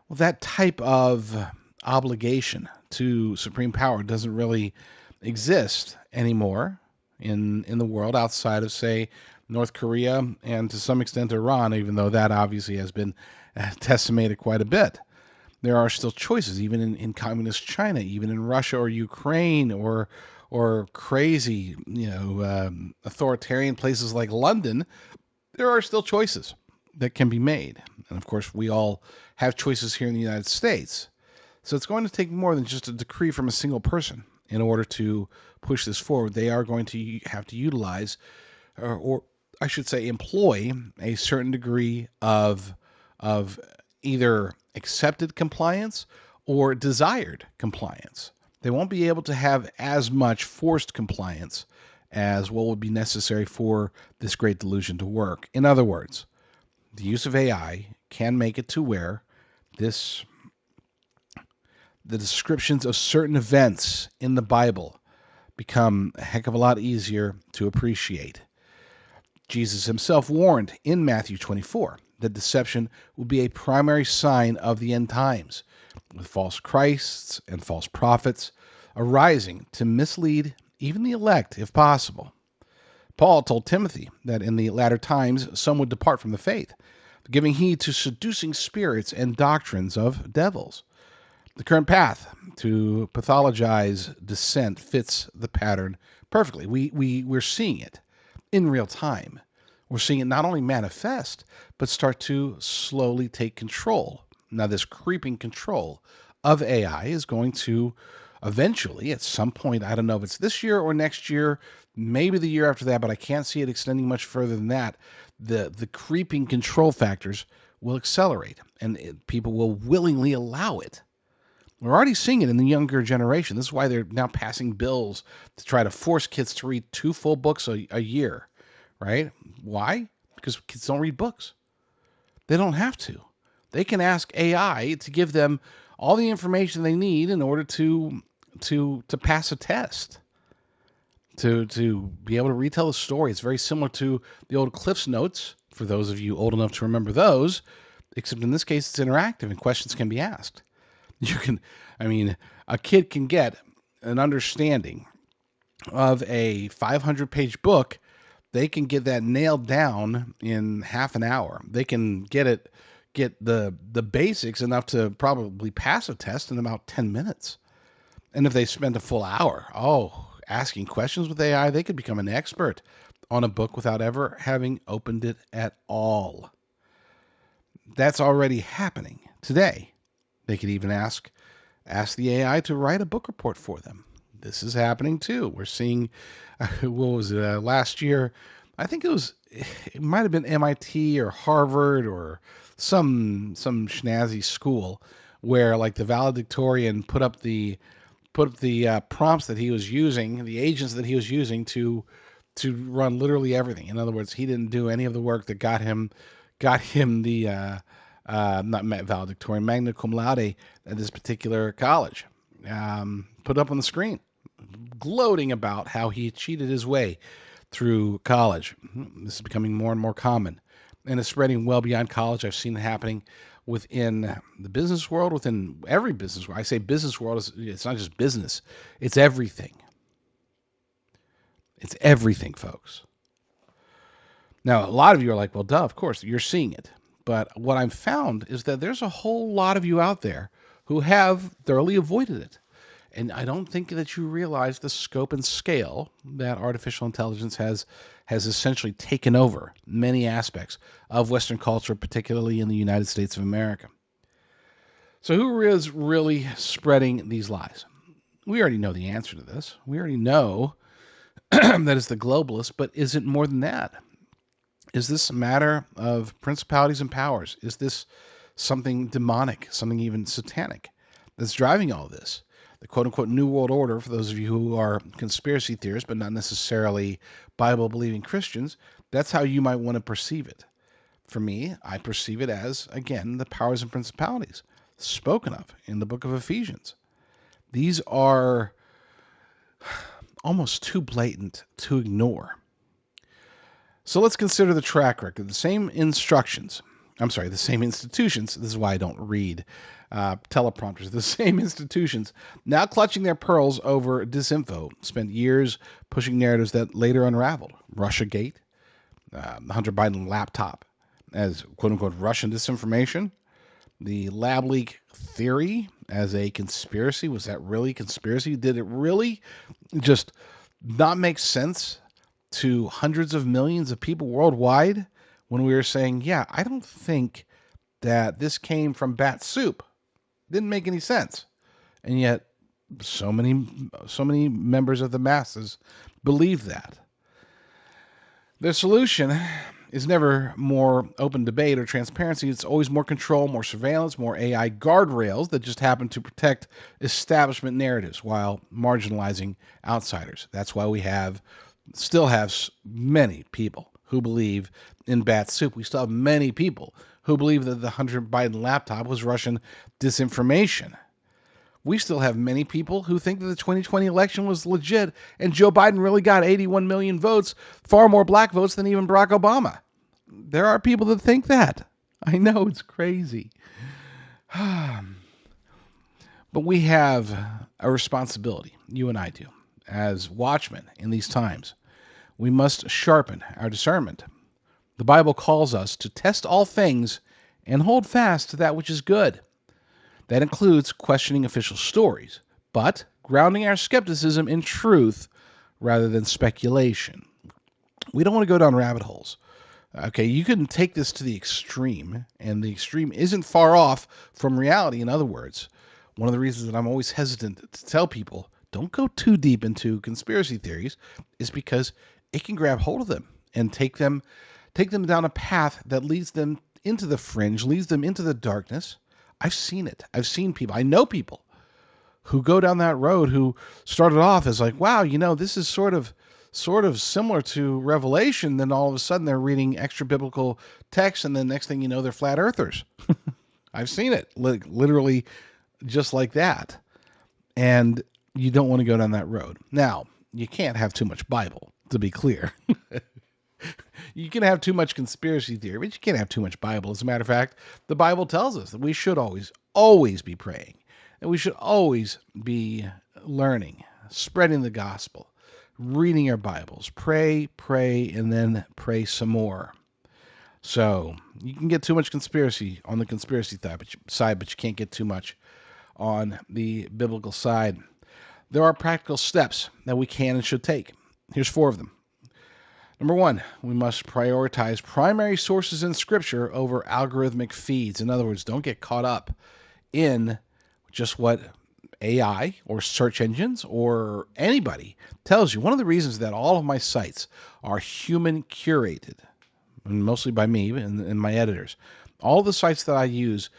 Well, that type of obligation to supreme power doesn't really exist anymore in the world outside of, say, North Korea and to some extent Iran, even though that obviously has been decimated quite a bit. There are still choices, even in communist China, even in Russia or Ukraine or crazy, authoritarian places like London. There are still choices that can be made. And of course, we all have choices here in the United States. So it's going to take more than just a decree from a single person in order to push this forward. They are going to have to utilize, or I should say, employ a certain degree of either accepted compliance or desired compliance. They won't be able to have as much forced compliance as what would be necessary for this great delusion to work. In other words, the use of AI can make it to where the descriptions of certain events in the Bible become a heck of a lot easier to appreciate. Jesus himself warned in Matthew 24 that deception will be a primary sign of the end times, with false Christs and false prophets arising to mislead even the elect if possible. Paul told Timothy that in the latter times some would depart from the faith, giving heed to seducing spirits and doctrines of devils. The current path to pathologize dissent fits the pattern perfectly. We're seeing it in real time. We're seeing it not only manifest, but start to slowly take control. Now, this creeping control of AI is going to eventually, at some point, I don't know if it's this year or next year, maybe the year after that, but I can't see it extending much further than that. The creeping control factors will accelerate, and people will willingly allow it. We're already seeing it in the younger generation. This is why they're now passing bills to try to force kids to read 2 full books a year, right? Why? Because kids don't read books. They don't have to. They can ask AI to give them all the information they need in order to pass a test, to be able to retell the story. It's very similar to the old Cliff's Notes, for those of you old enough to remember those, except in this case it's interactive and questions can be asked. A kid can get an understanding of a 500-page book. They can get that nailed down in half an hour. They can get the basics enough to probably pass a test in about 10 minutes. And if they spend a full hour, asking questions with AI, they could become an expert on a book without ever having opened it at all. That's already happening today. They could even ask the AI to write a book report for them. This is happening too. We're seeing, what was it, last year? I think it might have been MIT or Harvard or some schnazzy school where like the valedictorian put up the prompts that he was using, the agents that he was using to run literally everything. In other words, he didn't do any of the work that got him the not valedictorian, magna cum laude at this particular college. Put up on the screen, gloating about how he cheated his way through college. This is becoming more and more common, and it's spreading well beyond college. I've seen it happening within the business world, within every business world. I say business world, it's not just business, it's everything. It's everything, folks. Now, a lot of you are like, well, duh, of course, you're seeing it. But what I've found is that there's a whole lot of you out there who have thoroughly avoided it. And I don't think that you realize the scope and scale that artificial intelligence has essentially taken over many aspects of Western culture, particularly in the United States of America. So who is really spreading these lies? We already know the answer to this. We already know that it's the globalists, but is it more than that? Is this a matter of principalities and powers? Is this something demonic, something even satanic that's driving all this? The quote-unquote New World Order, for those of you who are conspiracy theorists, but not necessarily Bible-believing Christians, that's how you might want to perceive it. For me, I perceive it as, again, the powers and principalities spoken of in the book of Ephesians. These are almost too blatant to ignore. So let's consider the track record. The same institutions. This is why I don't read teleprompters. The same institutions, now clutching their pearls over disinfo, spent years pushing narratives that later unraveled. Russiagate, the Hunter Biden laptop as quote-unquote Russian disinformation, the lab leak theory as a conspiracy. Was that really conspiracy? Did it really just not make sense to hundreds of millions of people worldwide when we were saying, yeah, I don't think that this came from bat soup? Didn't make any sense. And yet so many members of the masses believe that. The solution is never more open debate or transparency. It's always more control, more surveillance, more AI guardrails that just happen to protect establishment narratives while marginalizing outsiders. That's why we still have many people who believe in bat soup. We still have many people who believe that the Hunter Biden laptop was Russian disinformation. We still have many people who think that the 2020 election was legit and Joe Biden really got 81 million votes, far more black votes than even Barack Obama. There are people that think that. I know, it's crazy. But we have a responsibility, you and I do, as watchmen in these times. We must sharpen our discernment. The Bible calls us to test all things and hold fast to that which is good. That includes questioning official stories, but grounding our skepticism in truth rather than speculation. We don't want to go down rabbit holes. Okay, you can take this to the extreme, and the extreme isn't far off from reality. In other words, one of the reasons that I'm always hesitant to tell people don't go too deep into conspiracy theories is because it can grab hold of them and take them down a path that leads them into the fringe, leads them into the darkness. I've seen it. I've seen people. I know people who go down that road who started off as like, wow, this is sort of similar to Revelation. Then all of a sudden they're reading extra biblical texts, and then next thing you know, they're flat earthers. I've seen it literally just like that. And you don't want to go down that road. Now, you can't have too much Bible, to be clear. You can have too much conspiracy theory, but you can't have too much Bible. As a matter of fact, the Bible tells us that we should always be praying, and we should always be learning, spreading the gospel, reading our Bibles, pray, and then pray some more. So you can get too much conspiracy on the conspiracy side, but you can't get too much on the biblical side. There are practical steps that we can and should take. Here's 4 of them. Number 1, we must prioritize primary sources in Scripture over algorithmic feeds. In other words, don't get caught up in just what AI or search engines or anybody tells you. One of the reasons that all of my sites are human curated, and mostly by me and my editors, all the sites that I use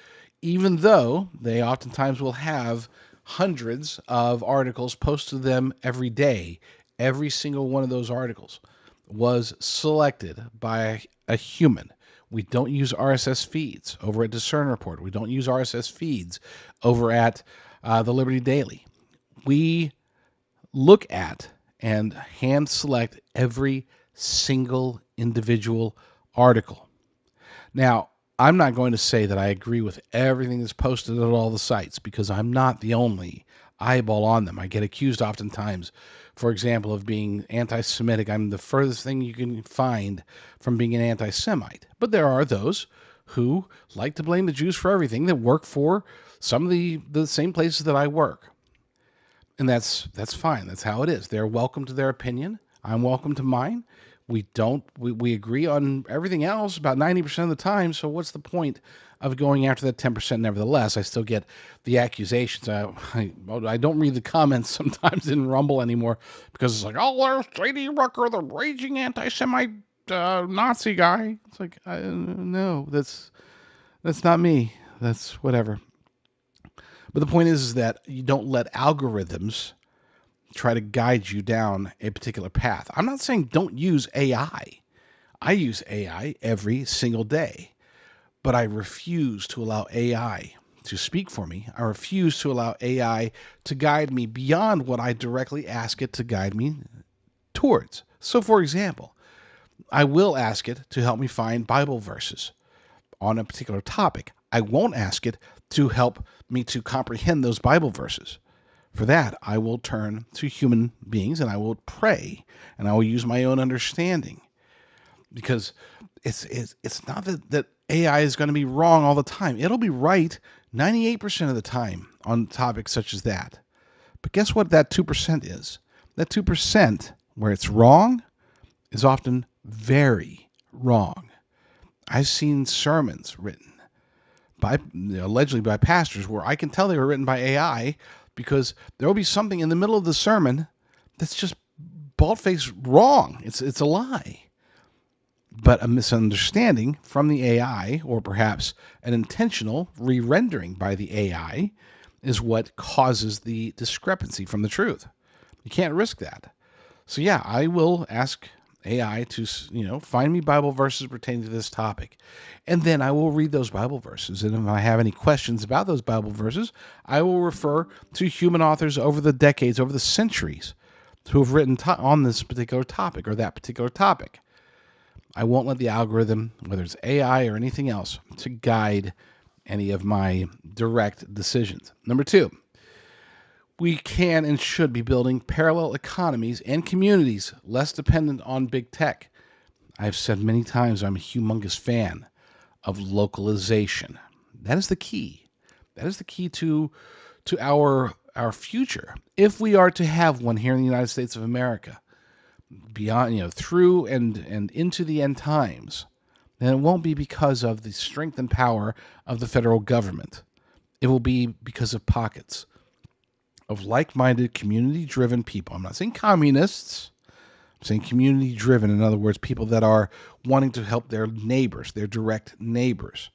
even though they oftentimes will have hundreds of articles posted to them every day. Every single one of those articles was selected by a human. We don't use RSS feeds over at Discern Report. We don't use RSS feeds over at the Liberty Daily. We look at and hand select every single individual article. Now, I'm not going to say that I agree with everything that's posted at all the sites, because I'm not the only eyeball on them. I get accused oftentimes, for example, of being anti-Semitic. I'm the furthest thing you can find from being an anti-Semite. But there are those who like to blame the Jews for everything that work for some of the same places that I work. And that's fine. That's how it is. They're welcome to their opinion. I'm welcome to mine. We agree on everything else about 90% of the time. So what's the point of going after that 10%? Nevertheless, I still get the accusations. I don't read the comments sometimes in Rumble anymore, because it's like, oh, there's J.D. Rucker, the raging anti-Semite Nazi guy. It's like, no, that's not me. That's whatever. But the point is that you don't let algorithms try to guide you down a particular path. I'm not saying don't use AI. I use AI every single day, but I refuse to allow AI to speak for me. I refuse to allow AI to guide me beyond what I directly ask it to guide me towards. So, for example, I will ask it to help me find Bible verses on a particular topic. I won't ask it to help me to comprehend those Bible verses. For that, I will turn to human beings and I will pray and I will use my own understanding, because it's not that AI is going to be wrong all the time. It'll be right 98% of the time on topics such as that. But guess what that 2% is? That 2% where it's wrong is often very wrong. I've seen sermons written by allegedly by pastors where I can tell they were written by AI, because there will be something in the middle of the sermon that's just bald-faced wrong. It's a lie. But a misunderstanding from the AI, or perhaps an intentional re-rendering by the AI, is what causes the discrepancy from the truth. You can't risk that. So yeah, I will ask AI to, find me Bible verses pertaining to this topic. And then I will read those Bible verses. And if I have any questions about those Bible verses, I will refer to human authors over the decades, over the centuries, who have written on this particular topic or that particular topic. I won't let the algorithm, whether it's AI or anything else, to guide any of my direct decisions. Number two, we can and should be building parallel economies and communities less dependent on big tech. I've said many times I'm a humongous fan of localization. That is the key. That is the key to our future. If we are to have one here in the United States of America, beyond, through and into the end times, then it won't be because of the strength and power of the federal government. It will be because of pockets of like-minded, community-driven people. I'm not saying communists. I'm saying community-driven. In other words, people that are wanting to help their neighbors, their direct neighbors.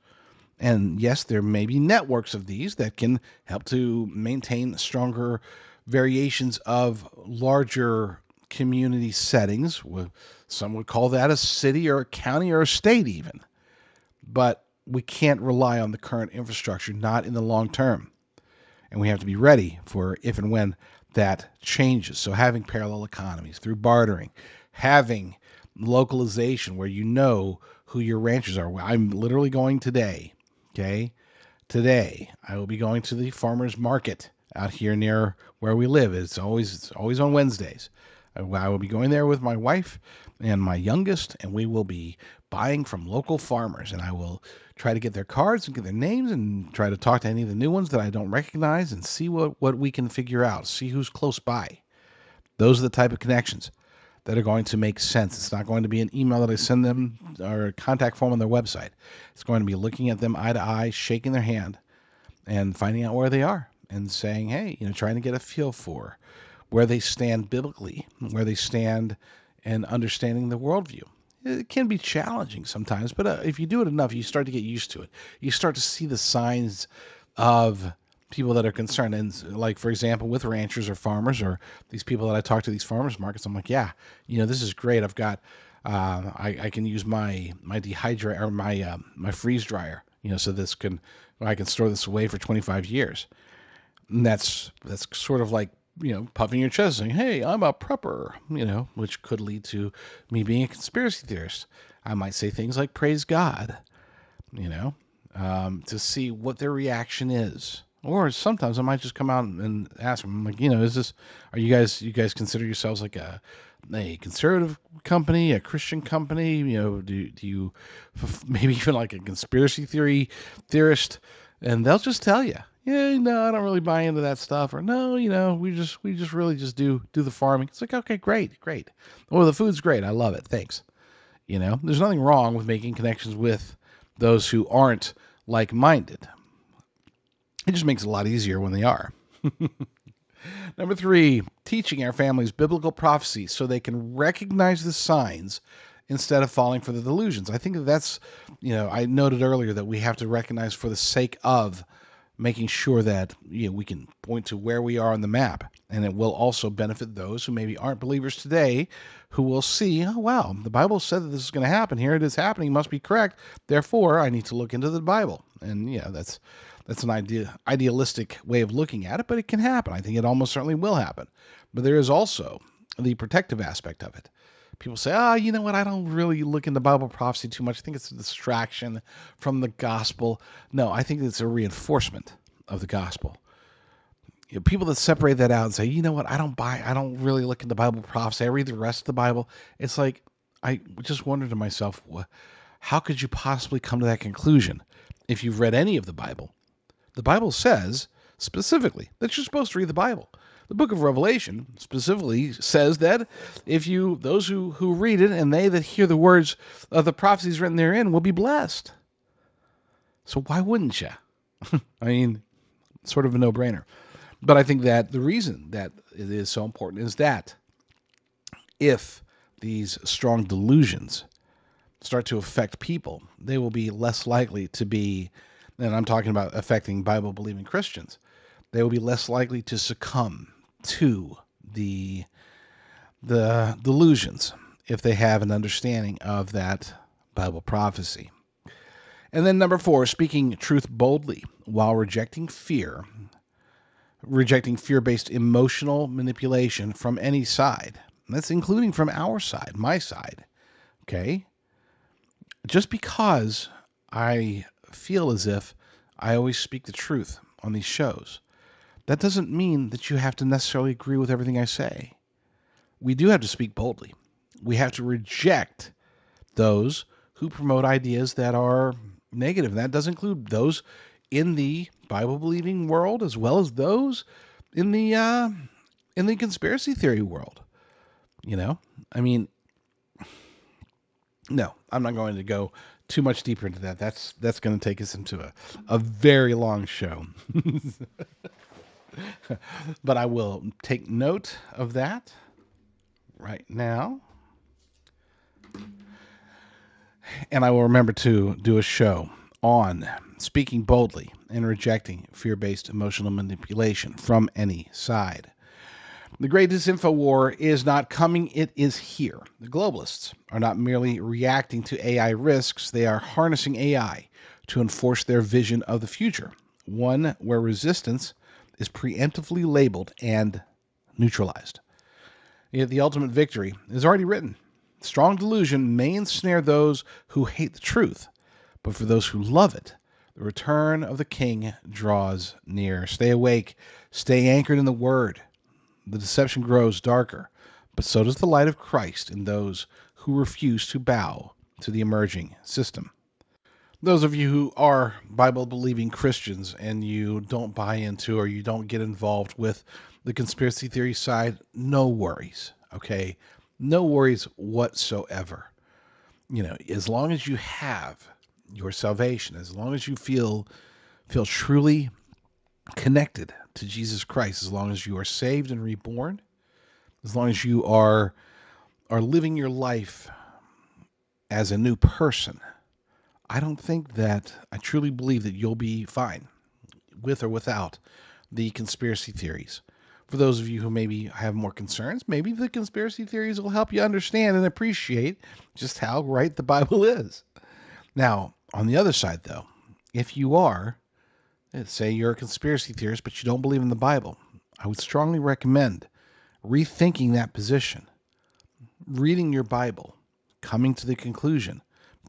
And yes, there may be networks of these that can help to maintain stronger variations of larger community settings. Some would call that a city or a county or a state even. But we can't rely on the current infrastructure, not in the long term. And we have to be ready for if and when that changes. So having parallel economies through bartering, having localization where you know who your ranchers are. I'm literally going today, okay? Today, I will be going to the farmer's market out here near where we live. It's always on Wednesdays. I will be going there with my wife and my youngest, and we will be buying from local farmers. And I will try to get their cards and get their names and try to talk to any of the new ones that I don't recognize and see what we can figure out, see who's close by. Those are the type of connections that are going to make sense. It's not going to be an email that I send them or a contact form on their website. It's going to be looking at them eye to eye, shaking their hand, and finding out where they are and saying, hey, trying to get a feel for where they stand biblically, where they stand in understanding the worldview. it can be challenging sometimes, but if you do it enough, you start to get used to it. You start to see the signs of people that are concerned. And like, for example, with ranchers or farmers or these people that I talk to, these farmers markets, I'm like, yeah, this is great. I've got, I can use my dehydrator or my freeze dryer, so I can store this away for 25 years. And that's sort of like, puffing your chest saying, hey, I'm a prepper, which could lead to me being a conspiracy theorist. I might say things like, praise God, you know, to see what their reaction is. Or sometimes I might just come out and ask them, like, are you guys consider yourselves like a conservative company, a Christian company? Do you maybe even like a conspiracy theorist? And they'll just tell you, yeah, no, I don't really buy into that stuff. Or no, we just really just do the farming. It's like, okay, great. Oh, the food's great. I love it. Thanks. There's nothing wrong with making connections with those who aren't like-minded. It just makes it a lot easier when they are. Number 3, teaching our families biblical prophecy so they can recognize the signs instead of falling for the delusions. I think that's, I noted earlier that we have to recognize for the sake of making sure that we can point to where we are on the map. And it will also benefit those who maybe aren't believers today, who will see, oh, wow, the Bible said that this is going to happen. Here it is happening. It must be correct. Therefore, I need to look into the Bible. And that's an idealistic way of looking at it, but it can happen. I think it almost certainly will happen. But there is also the protective aspect of it. People say, you know what, I don't really look into Bible prophecy too much. I think it's a distraction from the gospel. No, I think it's a reinforcement of the gospel. People that separate that out and say, you know what, I don't really look into Bible prophecy. I read the rest of the Bible. It's like, I just wonder to myself, how could you possibly come to that conclusion if you've read any of the Bible? The Bible says specifically that you're supposed to read the Bible. The book of Revelation specifically says that those who read it and they that hear the words of the prophecies written therein will be blessed. So why wouldn't you? I mean, sort of a no-brainer. But I think that the reason that it is so important is that if these strong delusions start to affect people, they will be less likely to be, and I'm talking about affecting Bible-believing Christians, they will be less likely to succumb to the delusions if they have an understanding of that Bible prophecy. And then number 4, speaking truth boldly while rejecting fear-based emotional manipulation from any side. And that's including from our side, my side. Okay? Just because I feel as if I always speak the truth on these shows, that doesn't mean that you have to necessarily agree with everything I say. We do have to speak boldly. We have to reject those who promote ideas that are negative. And that does include those in the Bible-believing world as well as those in the conspiracy theory world. I mean, no, I'm not going to go too much deeper into that. That's going to take us into a very long show. But I will take note of that right now. And I will remember to do a show on speaking boldly and rejecting fear-based emotional manipulation from any side. The great disinfo war is not coming, it is here. The globalists are not merely reacting to AI risks, they are harnessing AI to enforce their vision of the future, one where resistance is preemptively labeled and neutralized. Yet the ultimate victory is already written. Strong delusion may ensnare those who hate the truth, but for those who love it, the return of the King draws near. Stay awake, stay anchored in the Word. The deception grows darker, but so does the light of Christ in those who refuse to bow to the emerging system. Those of you who are Bible-believing Christians and you don't buy into or you don't get involved with the conspiracy theory side, no worries, okay? No worries whatsoever. As long as you have your salvation, as long as you feel truly connected to Jesus Christ, as long as you are saved and reborn, as long as you are living your life as a new person, I don't think that I truly believe that you'll be fine with or without the conspiracy theories. For those of you who maybe have more concerns, maybe the conspiracy theories will help you understand and appreciate just how right the Bible is. Now, on the other side, though, if you are, say you're a conspiracy theorist, but you don't believe in the Bible, I would strongly recommend rethinking that position, reading your Bible, coming to the conclusion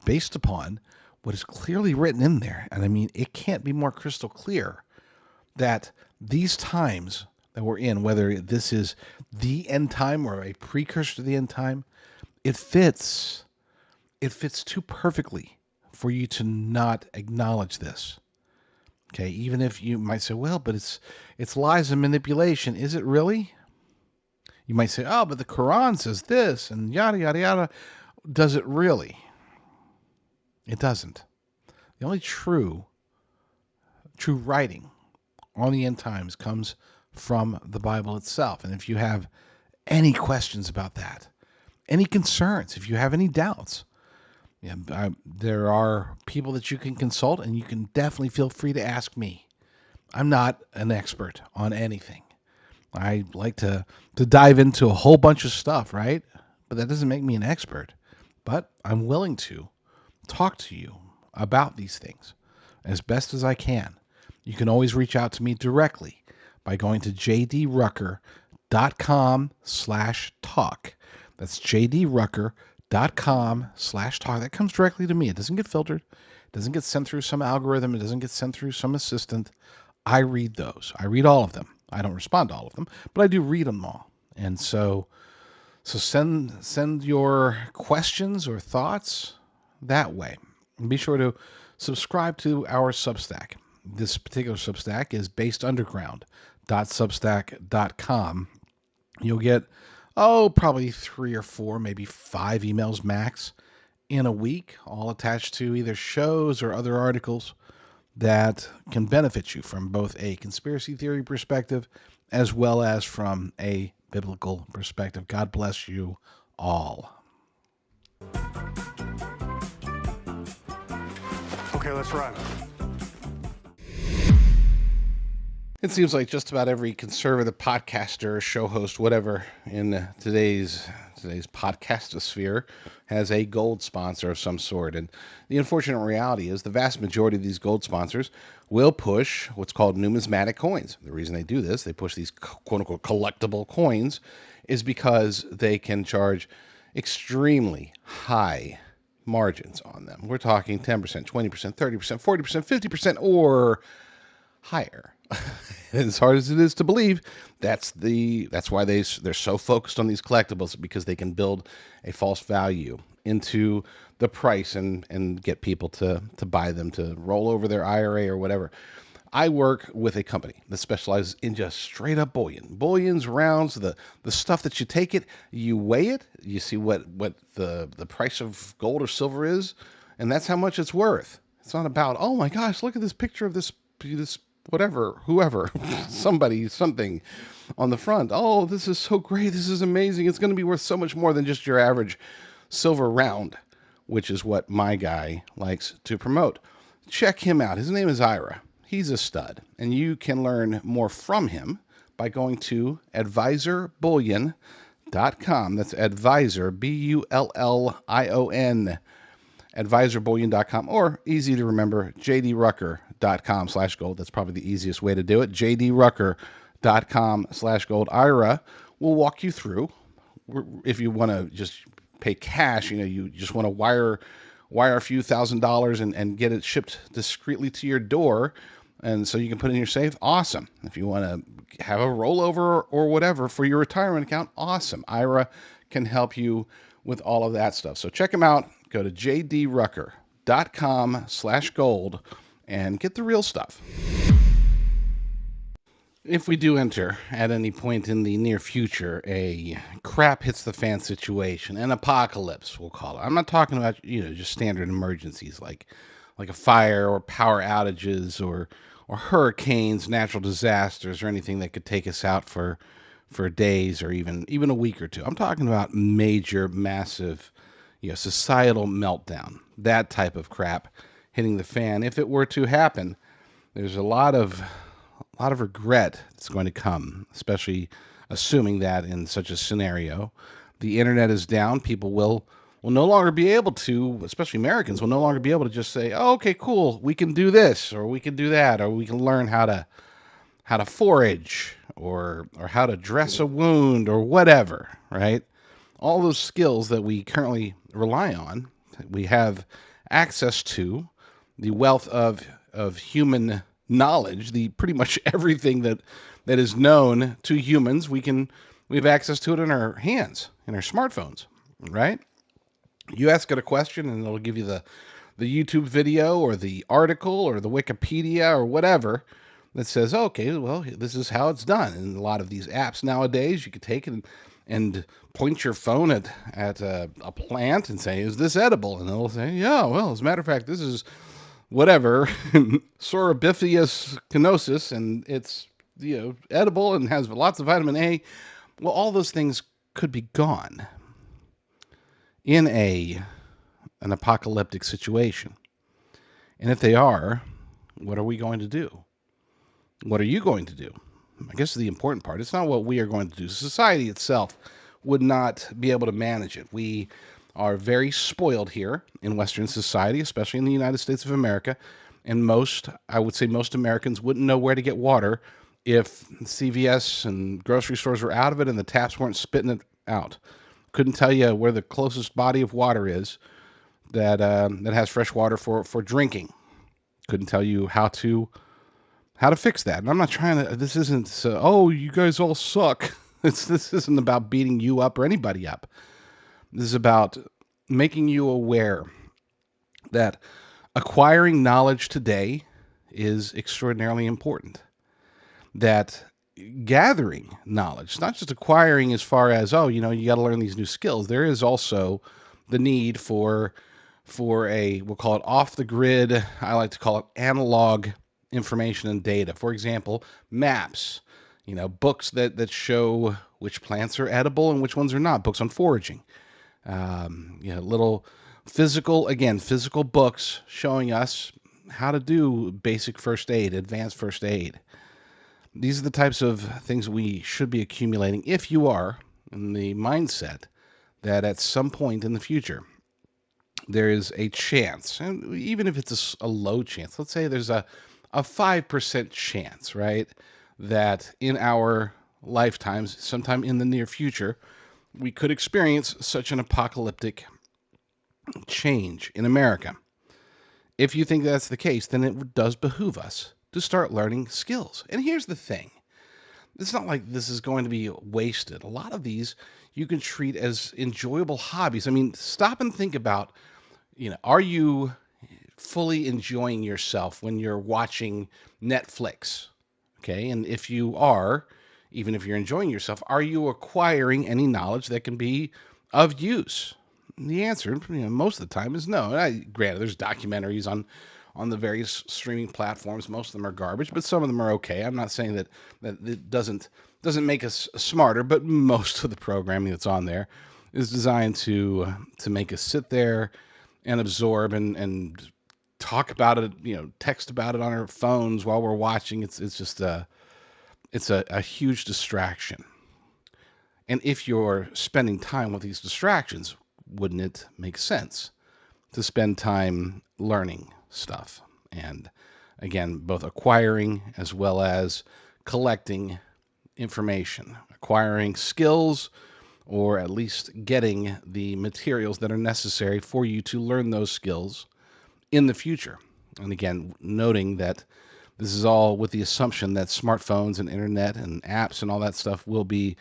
based upon what is clearly written in there. And I mean, it can't be more crystal clear that these times that we're in, whether this is the end time or a precursor to the end time, it fits too perfectly for you to not acknowledge this. Okay, even if you might say, well, but it's lies and manipulation. Is it really? You might say, oh, but the Quran says this and yada, yada, yada. Does it really? It doesn't. The only true writing on the end times comes from the Bible itself. And if you have any questions about that, any concerns, if you have any doubts, there are people that you can consult, and you can definitely feel free to ask me. I'm not an expert on anything. I like to dive into a whole bunch of stuff, right? But that doesn't make me an expert. But I'm willing to talk to you about these things as best as I can. You can always reach out to me directly by going to jdrucker.com/talk. That's jdrucker.com/talk. That comes directly to me. It doesn't get filtered. It doesn't get sent through some algorithm. It doesn't get sent through some assistant. I read those. I read all of them. I don't respond to all of them, but I do read them all. And so send your questions or thoughts that way. And be sure to subscribe to our Substack. This particular Substack is basedunderground.substack.com. You'll get, probably 3 or 4, maybe 5 emails max in a week, all attached to either shows or other articles that can benefit you from both a conspiracy theory perspective as well as from a biblical perspective. God bless you all. Okay, let's run. It seems like just about every conservative podcaster, show host, whatever, in today's podcastosphere has a gold sponsor of some sort. And the unfortunate reality is the vast majority of these gold sponsors will push what's called numismatic coins. The reason they do this, they push these quote-unquote collectible coins, is because they can charge extremely high margins on them. We're talking 10%, 20%, 30%, 40%, 50%, or higher. As hard as it is to believe, that's why they're so focused on these collectibles, because they can build a false value into the price and get people to buy them, to roll over their IRA or whatever. I work with a company that specializes in just straight up bullions, rounds, the stuff that you take it, you weigh it, you see what the price of gold or silver is, and that's how much it's worth. It's not about, oh my gosh, look at this picture of this whatever, whoever, somebody, something on the front. Oh, this is so great. This is amazing. It's going to be worth so much more than just your average silver round, which is what my guy likes to promote. Check him out. His name is Ira. He's a stud, and you can learn more from him by going to advisorbullion.com. That's advisor, BULLION, advisorbullion.com, or easy to remember, jdrucker.com/gold. That's probably the easiest way to do it. jdrucker.com/gold. Ira will walk you through. If you want to just pay cash, you just want to wire a few $1,000s and get it shipped discreetly to your door, and so you can put it in your safe, awesome. If you want to have a rollover or whatever for your retirement account, awesome. Ira can help you with all of that stuff. So check him out. Go to jdrucker.com/gold and get the real stuff. If we do enter at any point in the near future a crap hits the fan situation, an apocalypse, we'll call it. I'm not talking about, just standard emergencies like a fire or power outages or hurricanes, natural disasters, or anything that could take us out for days or even a week or two. I'm talking about major, massive, societal meltdown, that type of crap hitting the fan. If it were to happen, there's a lot of regret that's going to come, especially assuming that in such a scenario, the internet is down. People will no longer be able to, especially Americans, will no longer be able to just say, "Oh, okay, cool, we can do this, or we can do that, or we can learn how to forage, or how to dress a wound, or whatever." Right? All those skills that we currently rely on, we have access to, the wealth of human knowledge, the pretty much everything that is known to humans, we have access to it in our hands, in our smartphones, right? You ask it a question and it'll give you the YouTube video or the article or the Wikipedia or whatever that says, okay, well, this is how it's done. And a lot of these apps nowadays, you could take it and point your phone at a plant and say, is this edible? And it'll say, yeah, well, as a matter of fact, this is whatever, Sorbifius canosis, and it's edible and has lots of vitamin A. Well, all those things could be gone in an apocalyptic situation. And if they are, what are we going to do? What are you going to do? I guess the important part, it's not what we are going to do. Society itself would not be able to manage it. We are very spoiled here in Western society, especially in the United States of America. And I would say most Americans wouldn't know where to get water if CVS and grocery stores were out of it and the taps weren't spitting it out. Couldn't tell you where the closest body of water is that has fresh water for drinking. Couldn't tell you how to fix that. And I'm not trying to. This isn't. Oh, you guys all suck. This isn't about beating you up or anybody up. This is about making you aware that acquiring knowledge today is extraordinarily important. That gathering knowledge, not just acquiring as far as, oh, you got to learn these new skills. There is also the need for we'll call it off the grid. I like to call it analog information and data. For example, maps, books that show which plants are edible and which ones are not, books on foraging. Little physical books showing us how to do basic first aid, advanced first aid. These are the types of things we should be accumulating if you are in the mindset that at some point in the future, there is a chance, and even if it's a low chance, let's say there's a 5% chance, right, that in our lifetimes, sometime in the near future, we could experience such an apocalyptic change in America. If you think that's the case, then it does behoove us to start learning skills. And here's the thing. It's not like this is going to be wasted. A lot of these you can treat as enjoyable hobbies. I mean, stop and think about, are you fully enjoying yourself when you're watching Netflix? Okay. And if you are, even if you're enjoying yourself, are you acquiring any knowledge that can be of use? And the answer, most of the time is no. Granted, there's documentaries on the various streaming platforms. Most of them are garbage, but some of them are okay. I'm not saying that it doesn't make us smarter, but most of the programming that's on there is designed to make us sit there and absorb and talk about it, text about it on our phones while we're watching. It's just a huge distraction. And if you're spending time with these distractions, wouldn't it make sense to spend time learning stuff? And again, both acquiring as well as collecting information, acquiring skills, or at least getting the materials that are necessary for you to learn those skills in the future. And again, noting that this is all with the assumption that smartphones and internet and apps and all that stuff will be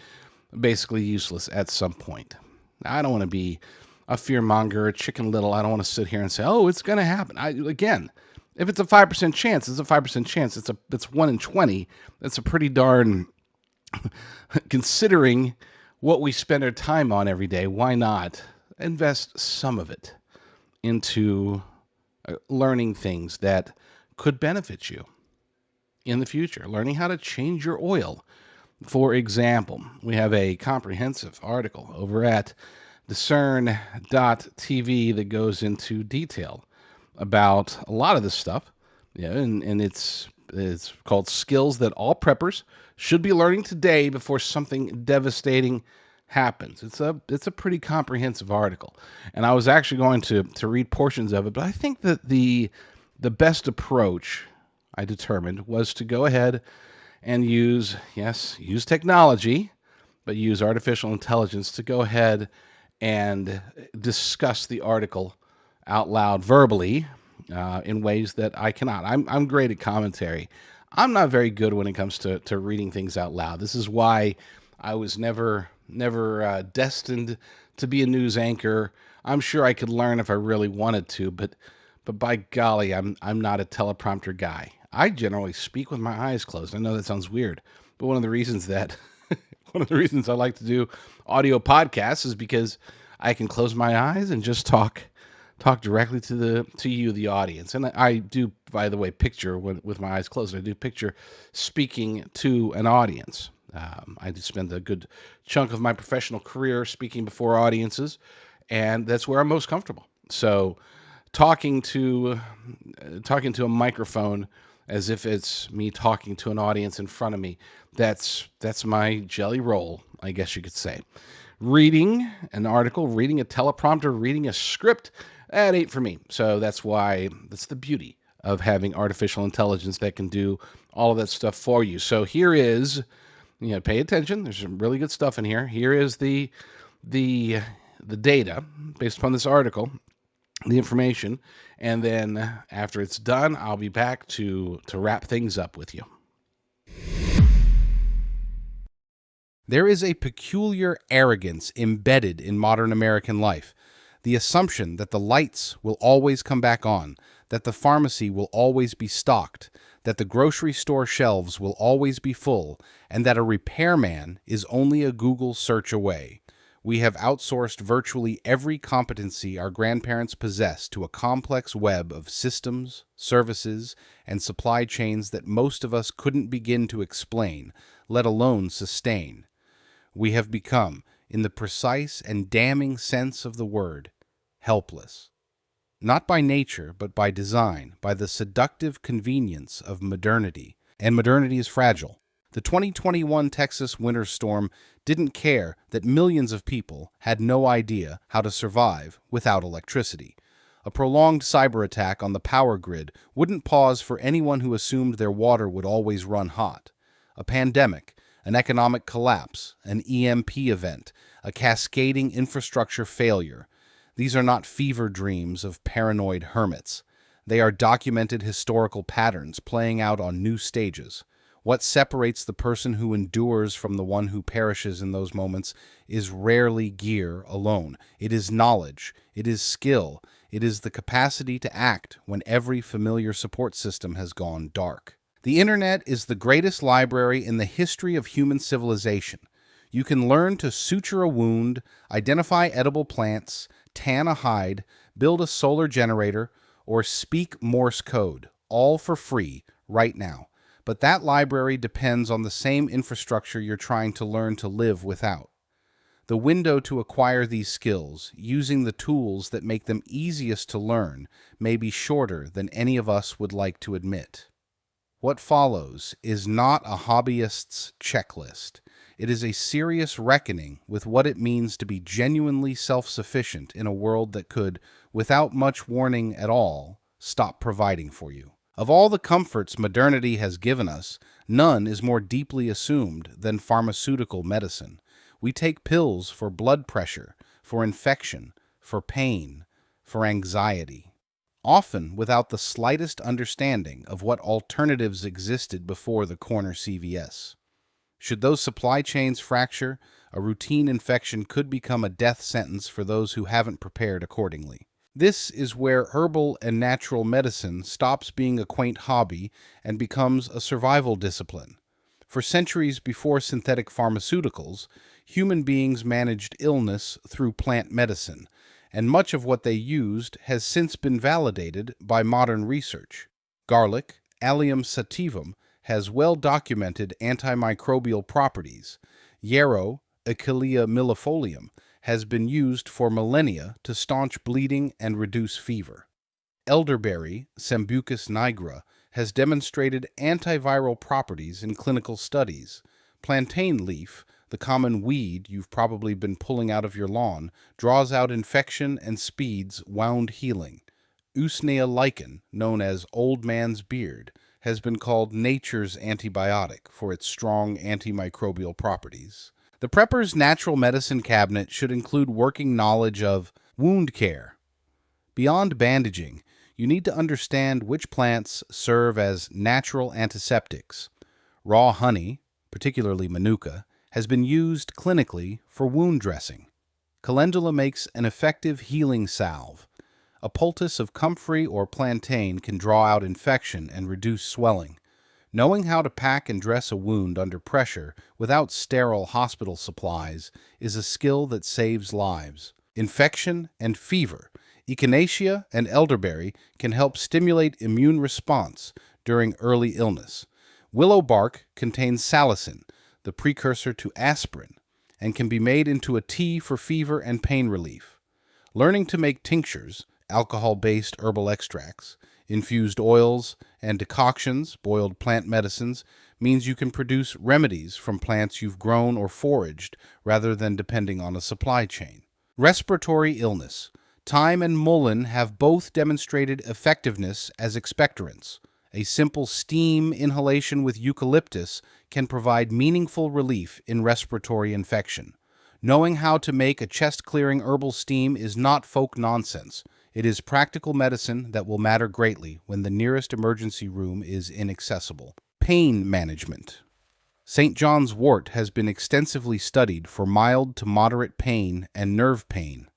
basically useless at some point. Now, I don't want to be a fear monger, a chicken little. I don't want to sit here and say, "Oh, it's going to happen." Again, if it's a 5% chance, it's a 5% chance. It's 1 in 20. That's a pretty darn considering what we spend our time on every day. Why not invest some of it into learning things that could benefit you in the future? Learning how to change your oil. For example, we have a comprehensive article over at discern.tv that goes into detail about a lot of this stuff. Yeah, and it's called Skills That All Preppers Should Be Learning Today Before Something Devastating Happens. It's a pretty comprehensive article. And I was actually going to read portions of it, but I think that the best approach I determined was to go ahead and use technology, but use artificial intelligence to go ahead and discuss the article out loud verbally in ways that I cannot. I'm great at commentary. I'm not very good when it comes to reading things out loud. This is why I was never destined to be a news anchor. I'm sure I could learn if I really wanted to, but by golly, I'm not a teleprompter guy. I generally speak with my eyes closed. I know that sounds weird, but one of the reasons I like to do audio podcasts is because I can close my eyes and just talk directly to you, the audience. And I do, by the way, picture with my eyes closed. I do picture speaking to an audience. I did spend a good chunk of my professional career speaking before audiences, and that's where I'm most comfortable. So, talking to a microphone as if it's me talking to an audience in front of me, that's my jelly roll, I guess you could say. Reading an article, reading a teleprompter, reading a script, that ain't for me. So that's the beauty of having artificial intelligence that can do all of that stuff for you. So here is, pay attention. There's some really good stuff in here. Here is the data based upon this article, the information, and then after it's done, I'll be back to wrap things up with you. There is a peculiar arrogance embedded in modern American life. The assumption that the lights will always come back on, that the pharmacy will always be stocked, that the grocery store shelves will always be full, and that a repairman is only a Google search away. We have outsourced virtually every competency our grandparents possessed to a complex web of systems, services, and supply chains that most of us couldn't begin to explain, let alone sustain. We have become, in the precise and damning sense of the word, helpless. Not by nature, but by design, by the seductive convenience of modernity. And modernity is fragile. The 2021 Texas winter storm didn't care that millions of people had no idea how to survive without electricity. A prolonged cyber attack on the power grid wouldn't pause for anyone who assumed their water would always run hot. A pandemic, an economic collapse, an EMP event, a cascading infrastructure failure. These are not fever dreams of paranoid hermits. They are documented historical patterns playing out on new stages. What separates the person who endures from the one who perishes in those moments is rarely gear alone. It is knowledge. It is skill. It is the capacity to act when every familiar support system has gone dark. The internet is the greatest library in the history of human civilization. You can learn to suture a wound, identify edible plants, tan a hide, build a solar generator, or speak Morse code, all for free right now. But that library depends on the same infrastructure you're trying to learn to live without. The window to acquire these skills, using the tools that make them easiest to learn, may be shorter than any of us would like to admit. What follows is not a hobbyist's checklist. It is a serious reckoning with what it means to be genuinely self-sufficient in a world that could, without much warning at all, stop providing for you. Of all the comforts modernity has given us, none is more deeply assumed than pharmaceutical medicine. We take pills for blood pressure, for infection, for pain, for anxiety, often without the slightest understanding of what alternatives existed before the corner CVS. Should those supply chains fracture, a routine infection could become a death sentence for those who haven't prepared accordingly. This is where herbal and natural medicine stops being a quaint hobby and becomes a survival discipline. For centuries before synthetic pharmaceuticals, human beings managed illness through plant medicine, and much of what they used has since been validated by modern research. Garlic, Allium sativum, has well-documented antimicrobial properties. Yarrow, Achillea millefolium, has been used for millennia to staunch bleeding and reduce fever. Elderberry, Sambucus nigra, has demonstrated antiviral properties in clinical studies. Plantain leaf, the common weed you've probably been pulling out of your lawn, draws out infection and speeds wound healing. Usnea lichen, known as old man's beard, has been called nature's antibiotic for its strong antimicrobial properties. The prepper's natural medicine cabinet should include working knowledge of wound care. Beyond bandaging, you need to understand which plants serve as natural antiseptics. Raw honey, particularly manuka, has been used clinically for wound dressing. Calendula makes an effective healing salve. A poultice of comfrey or plantain can draw out infection and reduce swelling. Knowing how to pack and dress a wound under pressure without sterile hospital supplies is a skill that saves lives. Infection and fever. Echinacea and elderberry can help stimulate immune response during early illness. Willow bark contains salicin, the precursor to aspirin, and can be made into a tea for fever and pain relief. Learning to make tinctures, alcohol-based herbal extracts, infused oils, and decoctions, boiled plant medicines, means you can produce remedies from plants you've grown or foraged rather than depending on a supply chain. Respiratory illness. Thyme and mullein have both demonstrated effectiveness as expectorants. A simple steam inhalation with eucalyptus can provide meaningful relief in respiratory infection. Knowing how to make a chest-clearing herbal steam is not folk nonsense. It is practical medicine that will matter greatly when the nearest emergency room is inaccessible. Pain management. St. John's wort has been extensively studied for mild to moderate pain and nerve pain.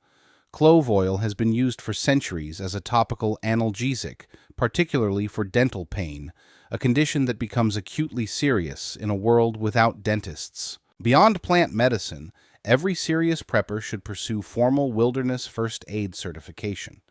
Clove oil has been used for centuries as a topical analgesic, particularly for dental pain, a condition that becomes acutely serious in a world without dentists. Beyond plant medicine, every serious prepper should pursue formal wilderness first aid certification.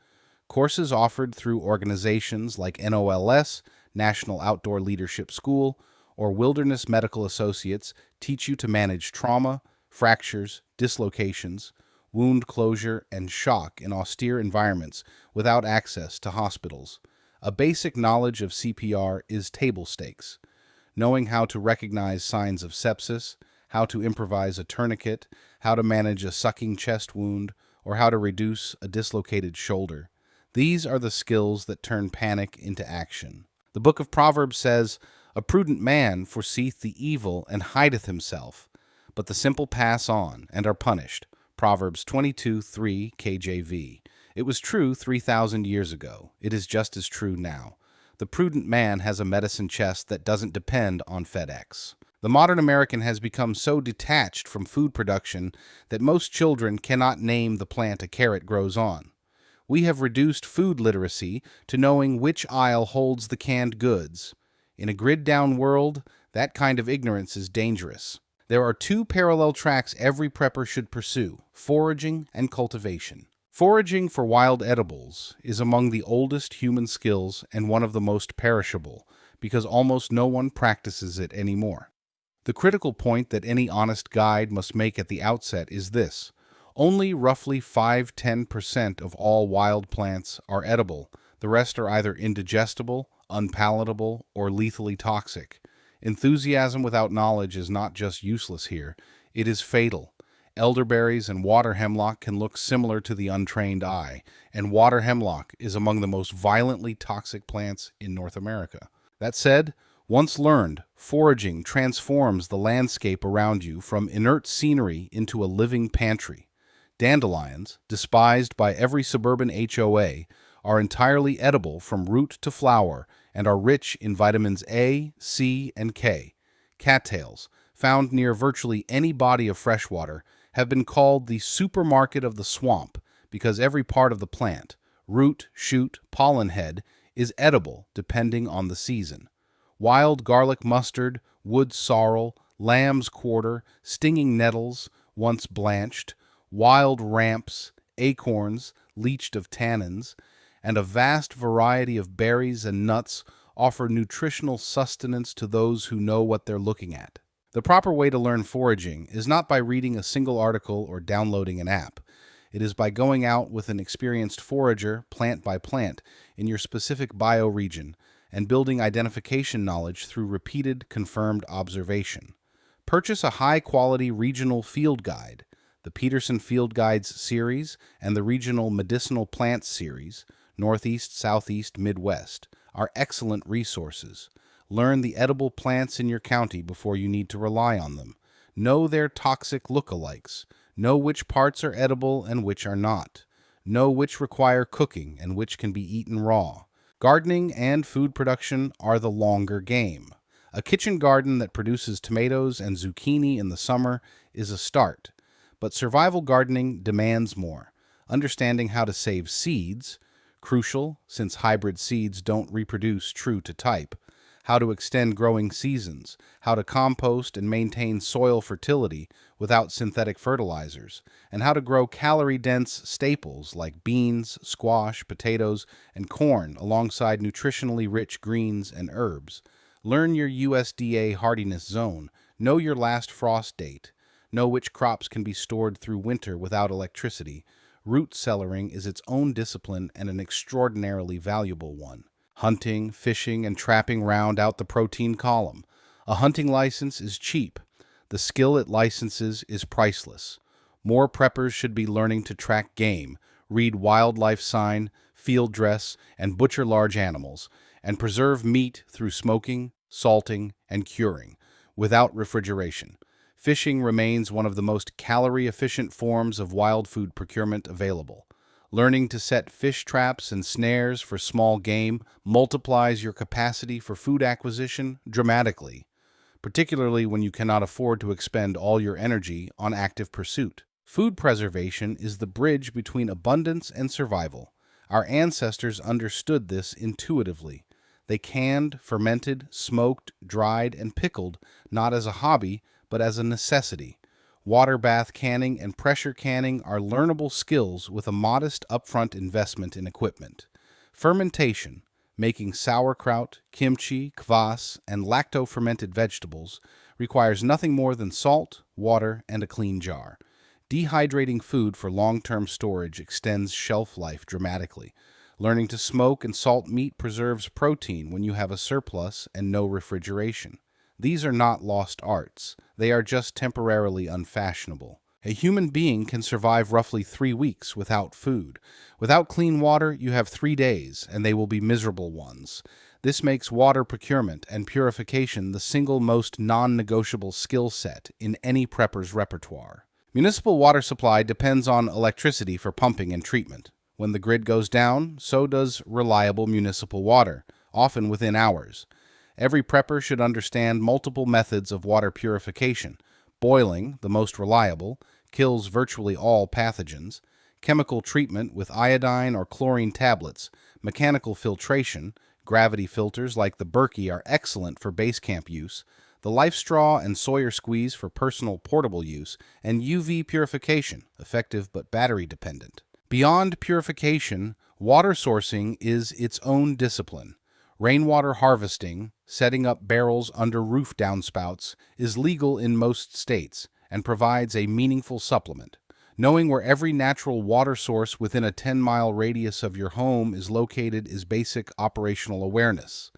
Courses offered through organizations like NOLS, National Outdoor Leadership School, or Wilderness Medical Associates teach you to manage trauma, fractures, dislocations, wound closure, and shock in austere environments without access to hospitals. A basic knowledge of CPR is table stakes. Knowing how to recognize signs of sepsis, how to improvise a tourniquet, how to manage a sucking chest wound, or how to reduce a dislocated shoulder. These are the skills that turn panic into action. The book of Proverbs says, "A prudent man foreseeth the evil and hideth himself, but the simple pass on and are punished." Proverbs 22:3 KJV. It was true 3,000 years ago. It is just as true now. The prudent man has a medicine chest that doesn't depend on FedEx. The modern American has become so detached from food production that most children cannot name the plant a carrot grows on. We have reduced food literacy to knowing which aisle holds the canned goods. In a grid-down world, that kind of ignorance is dangerous. There are two parallel tracks every prepper should pursue: foraging and cultivation. Foraging for wild edibles is among the oldest human skills and one of the most perishable, because almost no one practices it anymore. The critical point that any honest guide must make at the outset is this: only roughly 5–10% of all wild plants are edible. The rest are either indigestible, unpalatable, or lethally toxic. Enthusiasm without knowledge is not just useless here, it is fatal. Elderberries and water hemlock can look similar to the untrained eye, and water hemlock is among the most violently toxic plants in North America. That said, once learned, foraging transforms the landscape around you from inert scenery into a living pantry. Dandelions, despised by every suburban HOA, are entirely edible from root to flower and are rich in vitamins A, C, and K. Cattails, found near virtually any body of fresh water, have been called the supermarket of the swamp because every part of the plant, root, shoot, pollen head, is edible depending on the season. Wild garlic mustard, wood sorrel, lamb's quarter, stinging nettles, once blanched, wild ramps, acorns, leached of tannins, and a vast variety of berries and nuts offer nutritional sustenance to those who know what they're looking at. The proper way to learn foraging is not by reading a single article or downloading an app. It is by going out with an experienced forager, plant by plant, in your specific bioregion, and building identification knowledge through repeated, confirmed observation. Purchase a high-quality regional field guide. The Peterson Field Guides series and the Regional Medicinal Plants series, Northeast, Southeast, Midwest, are excellent resources. Learn the edible plants in your county before you need to rely on them. Know their toxic lookalikes. Know which parts are edible and which are not. Know which require cooking and which can be eaten raw. Gardening and food production are the longer game. A kitchen garden that produces tomatoes and zucchini in the summer is a start. But survival gardening demands more. Understanding how to save seeds, crucial since hybrid seeds don't reproduce true to type, how to extend growing seasons, how to compost and maintain soil fertility without synthetic fertilizers, and how to grow calorie-dense staples like beans, squash, potatoes, and corn alongside nutritionally rich greens and herbs. Learn your USDA hardiness zone, know your last frost date, know which crops can be stored through winter without electricity. Root cellaring is its own discipline and an extraordinarily valuable one. Hunting, fishing, and trapping round out the protein column. A hunting license is cheap. The skill it licenses is priceless. More preppers should be learning to track game, read wildlife sign, field dress, and butcher large animals, and preserve meat through smoking, salting, and curing, without refrigeration. Fishing remains one of the most calorie-efficient forms of wild food procurement available. Learning to set fish traps and snares for small game multiplies your capacity for food acquisition dramatically, particularly when you cannot afford to expend all your energy on active pursuit. Food preservation is the bridge between abundance and survival. Our ancestors understood this intuitively. They canned, fermented, smoked, dried, and pickled not as a hobby, but as a necessity. Water bath canning and pressure canning are learnable skills with a modest upfront investment in equipment. Fermentation, making sauerkraut, kimchi, kvass, and lacto-fermented vegetables, requires nothing more than salt, water, and a clean jar. Dehydrating food for long-term storage extends shelf life dramatically. Learning to smoke and salt meat preserves protein when you have a surplus and no refrigeration. These are not lost arts. They are just temporarily unfashionable. A human being can survive roughly 3 weeks without food. Without clean water, you have 3 days, and they will be miserable ones. This makes water procurement and purification the single most non-negotiable skill set in any prepper's repertoire. Municipal water supply depends on electricity for pumping and treatment. When the grid goes down, so does reliable municipal water, often within hours. Every prepper should understand multiple methods of water purification. Boiling, the most reliable, kills virtually all pathogens. Chemical treatment with iodine or chlorine tablets. Mechanical filtration. Gravity filters like the Berkey are excellent for base camp use. The Life Straw and Sawyer Squeeze for personal portable use. And UV purification, effective but battery dependent. Beyond purification, water sourcing is its own discipline. Rainwater harvesting, setting up barrels under roof downspouts, is legal in most states and provides a meaningful supplement. Knowing where every natural water source within a 10-mile radius of your home is located is basic operational awareness.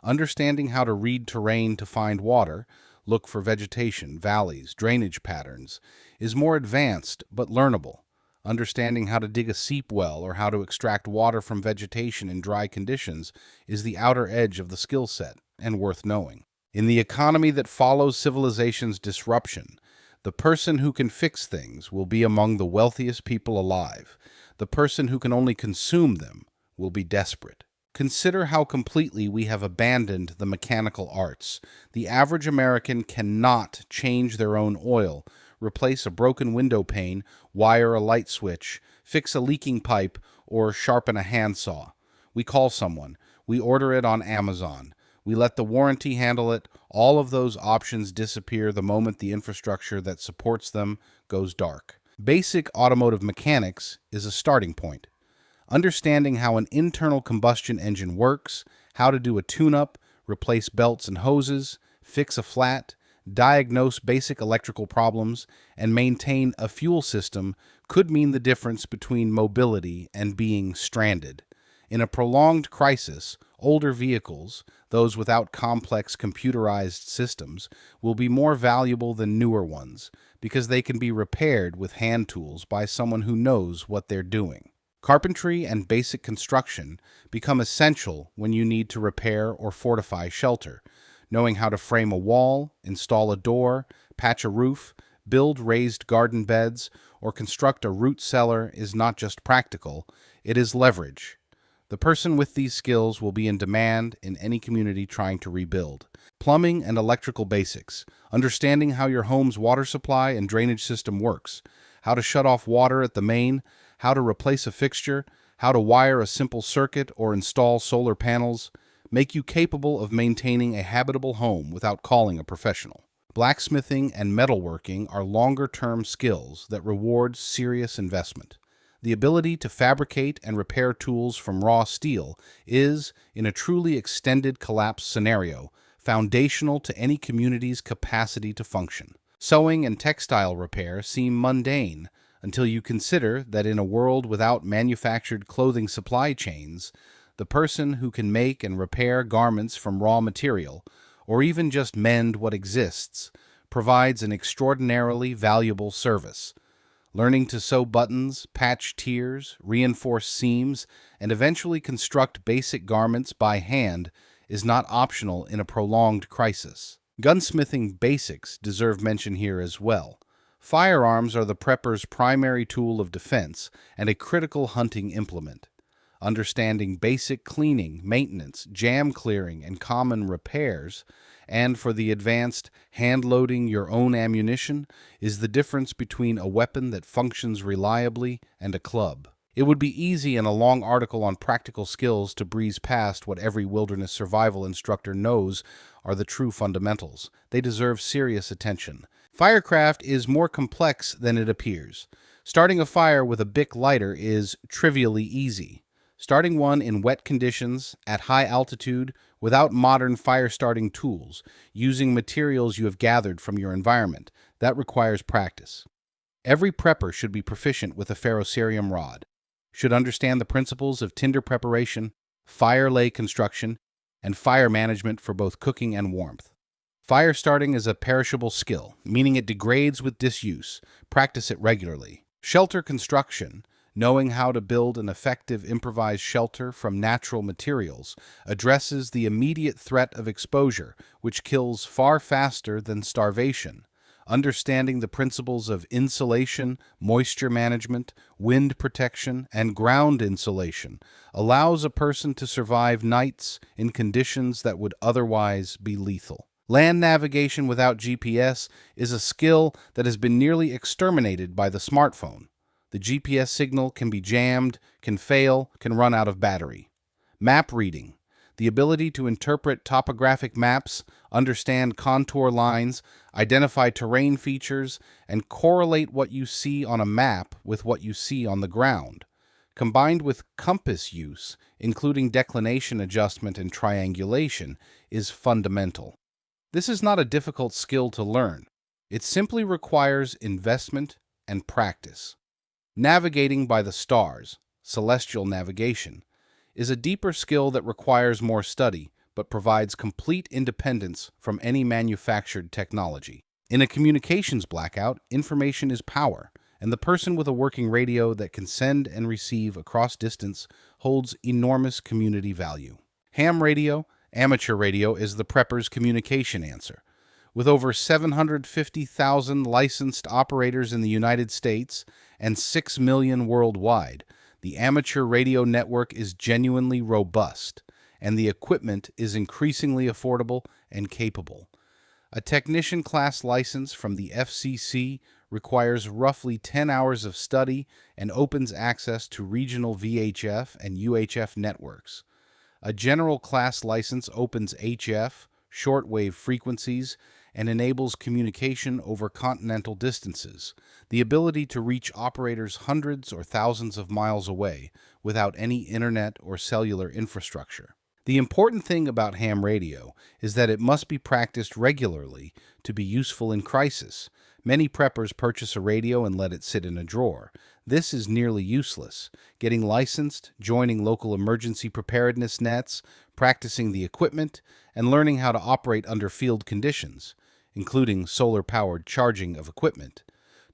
Understanding how to read terrain to find water, look for vegetation, valleys, drainage patterns, is more advanced but learnable. Understanding how to dig a seep well or how to extract water from vegetation in dry conditions is the outer edge of the skill set and worth knowing. In the economy that follows civilization's disruption, the person who can fix things will be among the wealthiest people alive. The person who can only consume them will be desperate. Consider how completely we have abandoned the mechanical arts. The average American cannot change their own oil, replace a broken window pane, wire a light switch, fix a leaking pipe, or sharpen a handsaw. We call someone. We order it on Amazon. We let the warranty handle it. All of those options disappear the moment the infrastructure that supports them goes dark. Basic automotive mechanics is a starting point. Understanding how an internal combustion engine works, how to do a tune-up, replace belts and hoses, fix a flat, diagnose basic electrical problems, and maintain a fuel system could mean the difference between mobility and being stranded. In a prolonged crisis, older vehicles, those without complex computerized systems, will be more valuable than newer ones because they can be repaired with hand tools by someone who knows what they're doing. Carpentry and basic construction become essential when you need to repair or fortify shelter. Knowing how to frame a wall, install a door, patch a roof, build raised garden beds, or construct a root cellar is not just practical, it is leverage. The person with these skills will be in demand in any community trying to rebuild. Plumbing and electrical basics, understanding how your home's water supply and drainage system works, how to shut off water at the main, how to replace a fixture, how to wire a simple circuit or install solar panels, make you capable of maintaining a habitable home without calling a professional. Blacksmithing and metalworking are longer-term skills that reward serious investment. The ability to fabricate and repair tools from raw steel is, in a truly extended collapse scenario, foundational to any community's capacity to function. Sewing and textile repair seem mundane until you consider that in a world without manufactured clothing supply chains, the person who can make and repair garments from raw material, or even just mend what exists, provides an extraordinarily valuable service. Learning to sew buttons, patch tiers, reinforce seams, and eventually construct basic garments by hand is not optional in a prolonged crisis. Gunsmithing basics deserve mention here as well. Firearms are the prepper's primary tool of defense and a critical hunting implement. Understanding basic cleaning, maintenance, jam clearing, and common repairs, and for the advanced hand-loading your own ammunition, is the difference between a weapon that functions reliably and a club. It would be easy in a long article on practical skills to breeze past what every wilderness survival instructor knows are the true fundamentals. They deserve serious attention. Firecraft is more complex than it appears. Starting a fire with a Bic lighter is trivially easy. Starting one in wet conditions, at high altitude, without modern fire-starting tools, using materials you have gathered from your environment, that requires practice. Every prepper should be proficient with a ferrocerium rod, should understand the principles of tinder preparation, fire lay construction, and fire management for both cooking and warmth. Fire starting is a perishable skill, meaning it degrades with disuse. Practice it regularly. Shelter construction, knowing how to build an effective improvised shelter from natural materials, addresses the immediate threat of exposure, which kills far faster than starvation. Understanding the principles of insulation, moisture management, wind protection, and ground insulation allows a person to survive nights in conditions that would otherwise be lethal. Land navigation without GPS is a skill that has been nearly exterminated by the smartphone. The GPS signal can be jammed, can fail, can run out of battery. Map reading, the ability to interpret topographic maps, understand contour lines, identify terrain features, and correlate what you see on a map with what you see on the ground. Combined with compass use, including declination adjustment and triangulation, is fundamental. This is not a difficult skill to learn. It simply requires investment and practice. Navigating by the stars, celestial navigation, is a deeper skill that requires more study, but provides complete independence from any manufactured technology. In a communications blackout, information is power, and the person with a working radio that can send and receive across distance holds enormous community value. Ham radio, amateur radio is the prepper's communication answer. With over 750,000 licensed operators in the United States and 6 million worldwide, the amateur radio network is genuinely robust, and the equipment is increasingly affordable and capable. A technician class license from the FCC requires roughly 10 hours of study and opens access to regional VHF and UHF networks. A general class license opens HF, shortwave frequencies, and enables communication over continental distances, the ability to reach operators hundreds or thousands of miles away without any internet or cellular infrastructure. The important thing about ham radio is that it must be practiced regularly to be useful in crisis. Many preppers purchase a radio and let it sit in a drawer. This is nearly useless. Getting licensed, joining local emergency preparedness nets, practicing the equipment, and learning how to operate under field conditions, including solar-powered charging of equipment,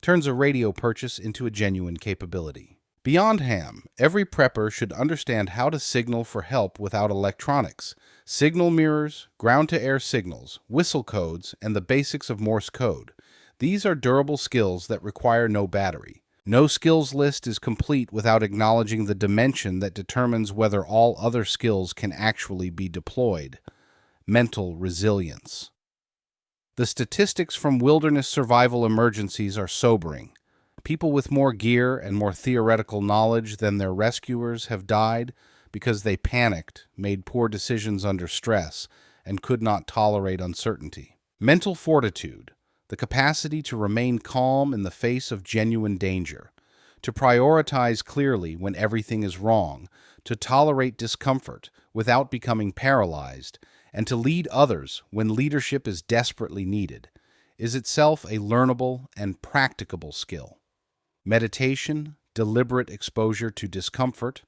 turns a radio purchase into a genuine capability. Beyond ham, every prepper should understand how to signal for help without electronics. Signal mirrors, ground-to-air signals, whistle codes, and the basics of Morse code. These are durable skills that require no battery. No skills list is complete without acknowledging the dimension that determines whether all other skills can actually be deployed. Mental resilience. The statistics from wilderness survival emergencies are sobering. People with more gear and more theoretical knowledge than their rescuers have died because they panicked, made poor decisions under stress, and could not tolerate uncertainty. Mental fortitude, the capacity to remain calm in the face of genuine danger, to prioritize clearly when everything is wrong, to tolerate discomfort without becoming paralyzed, and to lead others when leadership is desperately needed, is itself a learnable and practicable skill. Meditation, deliberate exposure to discomfort,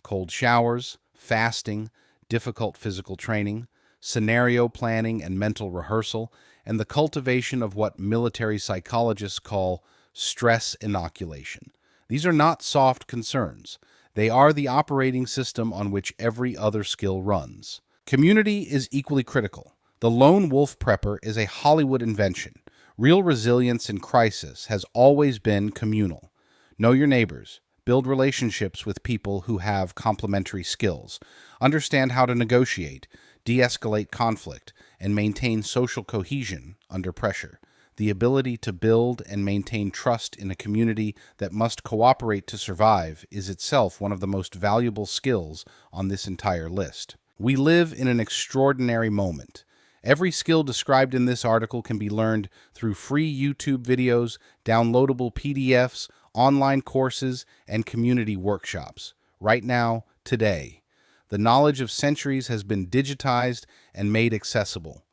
cold showers, fasting, difficult physical training, scenario planning and mental rehearsal, and the cultivation of what military psychologists call stress inoculation. These are not soft concerns. They are the operating system on which every other skill runs. Community is equally critical. The lone wolf prepper is a Hollywood invention. Real resilience in crisis has always been communal. Know your neighbors. Build relationships with people who have complementary skills. Understand how to negotiate, de-escalate conflict, and maintain social cohesion under pressure. The ability to build and maintain trust in a community that must cooperate to survive is itself one of the most valuable skills on this entire list. We live in an extraordinary moment. Every skill described in this article can be learned through free YouTube videos, downloadable PDFs, online courses, and community workshops. Right now, today. The knowledge of centuries has been digitized and made accessible.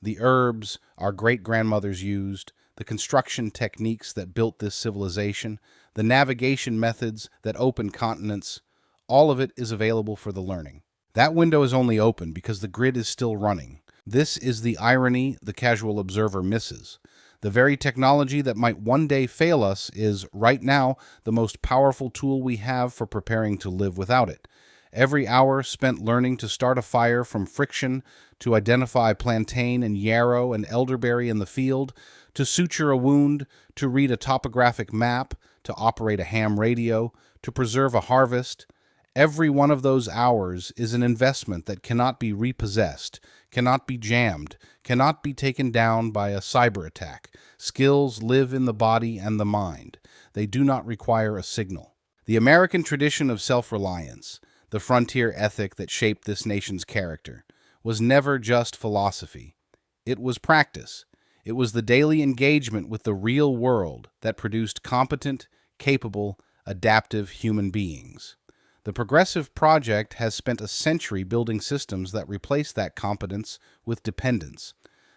The herbs our great-grandmothers used, the construction techniques that built this civilization, the navigation methods that opened continents, all of it is available for the learning. That window is only open because the grid is still running. This is the irony the casual observer misses. The very technology that might one day fail us is, right now, the most powerful tool we have for preparing to live without it. Every hour spent learning to start a fire from friction, to identify plantain and yarrow and elderberry in the field, to suture a wound, to read a topographic map, to operate a ham radio, to preserve a harvest, every one of those hours is an investment that cannot be repossessed, cannot be jammed, cannot be taken down by a cyber attack. Skills live in the body and the mind. They do not require a signal. The American tradition of self-reliance, the frontier ethic that shaped this nation's character, was never just philosophy. It was practice. It was the daily engagement with the real world that produced competent, capable, adaptive human beings. The Progressive Project has spent a century building systems that replace that competence with dependence.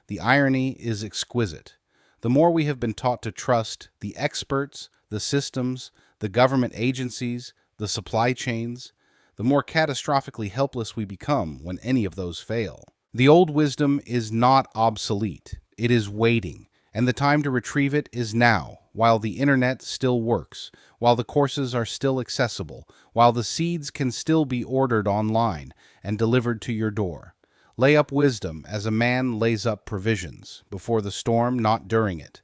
The irony is exquisite. The more we have been taught to trust the experts, the systems, the government agencies, the supply chains, the more catastrophically helpless we become when any of those fail. The old wisdom is not obsolete. It is waiting, and the time to retrieve it is now, while the internet still works, while the courses are still accessible, while the seeds can still be ordered online and delivered to your door. Lay up wisdom as a man lays up provisions, before the storm, not during it.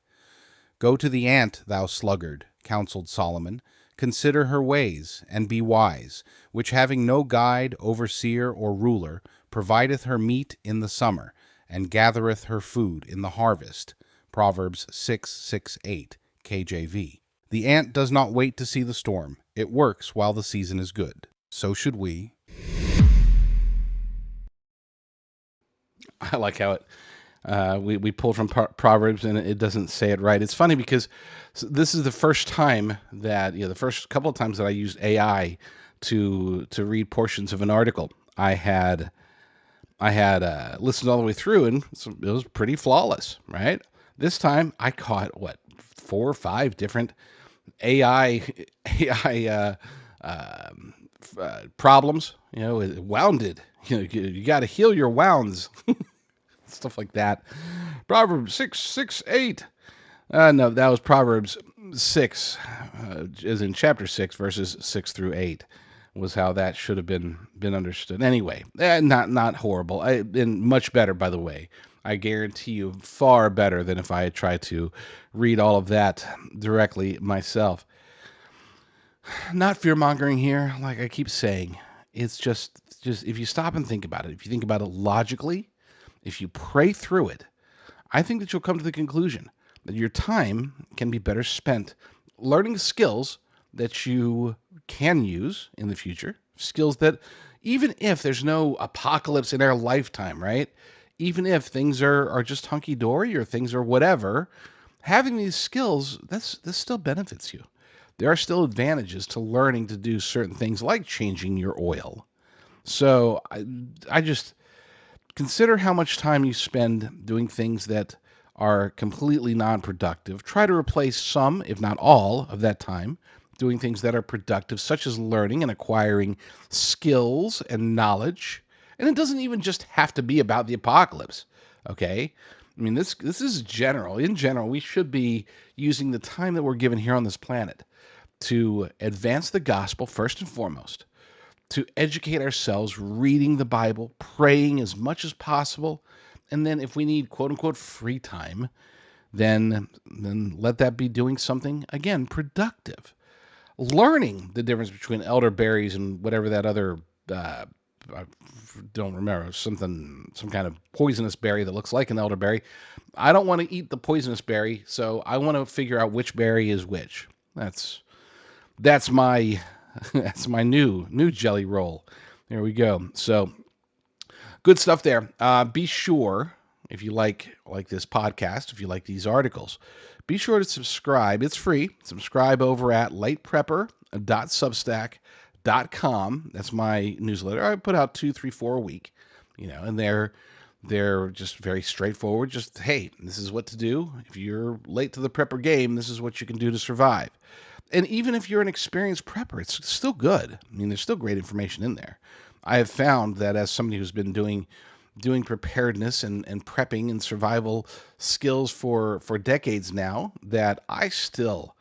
Go to the ant, thou sluggard, counseled Solomon. Consider her ways, and be wise, which having no guide, overseer, or ruler, provideth her meat in the summer, and gathereth her food in the harvest. Proverbs 6:6-8, KJV. The ant does not wait to see the storm. It works while the season is good. So should we. I like how we pulled from Proverbs and it doesn't say it right. It's funny because this is the first time that, the first couple of times that I used AI to read portions of an article. I had I had listened all the way through, and it was pretty flawless, right? This time I caught, what, 4 or 5 different AI AI problems. Wounded. You got to heal your wounds, stuff like that. Proverbs 6:6-8. No, that was Proverbs 6, as in chapter 6, verses 6-8, was how that should have been understood. Anyway, not horrible, and much better, by the way. I guarantee you, far better than if I had tried to read all of that directly myself. Not fear mongering here, like I keep saying. It's just if you stop and think about it, if you think about it logically, if you pray through it, I think that you'll come to the conclusion that your time can be better spent learning skills that you can use in the future, skills that even if there's no apocalypse in our lifetime, right? Even if things are just hunky dory or things are whatever, having these skills, this still benefits you. There are still advantages to learning to do certain things like changing your oil. So I just consider how much time you spend doing things that are completely non-productive. Try to replace some, if not all, of that time doing things that are productive, such as learning and acquiring skills and knowledge. And it doesn't even just have to be about the apocalypse, okay? I mean, this is general. In general, we should be using the time that we're given here on this planet to advance the gospel first and foremost, to educate ourselves, reading the Bible, praying as much as possible, and then if we need quote unquote free time, then let that be doing something again productive. Learning the difference between elderberries and whatever that other I don't remember, some kind of poisonous berry that looks like an elderberry. I don't want to eat the poisonous berry, so I want to figure out which berry is which. That's my that's my new jelly roll. There we go. So good stuff there. Be sure, if you like this podcast, if you like these articles, be sure to subscribe. It's free. Subscribe over at lateprepper.substack.com. That's my newsletter. I put out 2, 3, 4 a week, and they're just very straightforward. Just, hey, this is what to do. If you're late to the prepper game, this is what you can do to survive. And even if you're an experienced prepper, it's still good. I mean, there's still great information in there. I have found that as somebody who's been doing preparedness and prepping and survival skills for decades now, that I still,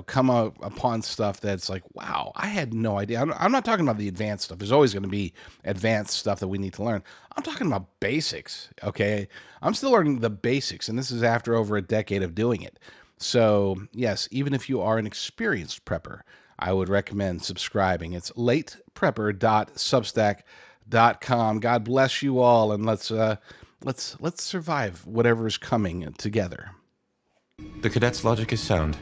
come upon stuff that's like, wow, I had no idea. I'm not talking about the advanced stuff. There's always going to be advanced stuff that we need to learn. I'm talking about basics, okay? I'm still learning the basics, and this is after over a decade of doing it. So, yes, even if you are an experienced prepper, I would recommend subscribing. It's lateprepper.substack.com. God bless you all, and let's survive whatever is coming together. The cadet's logic is sound.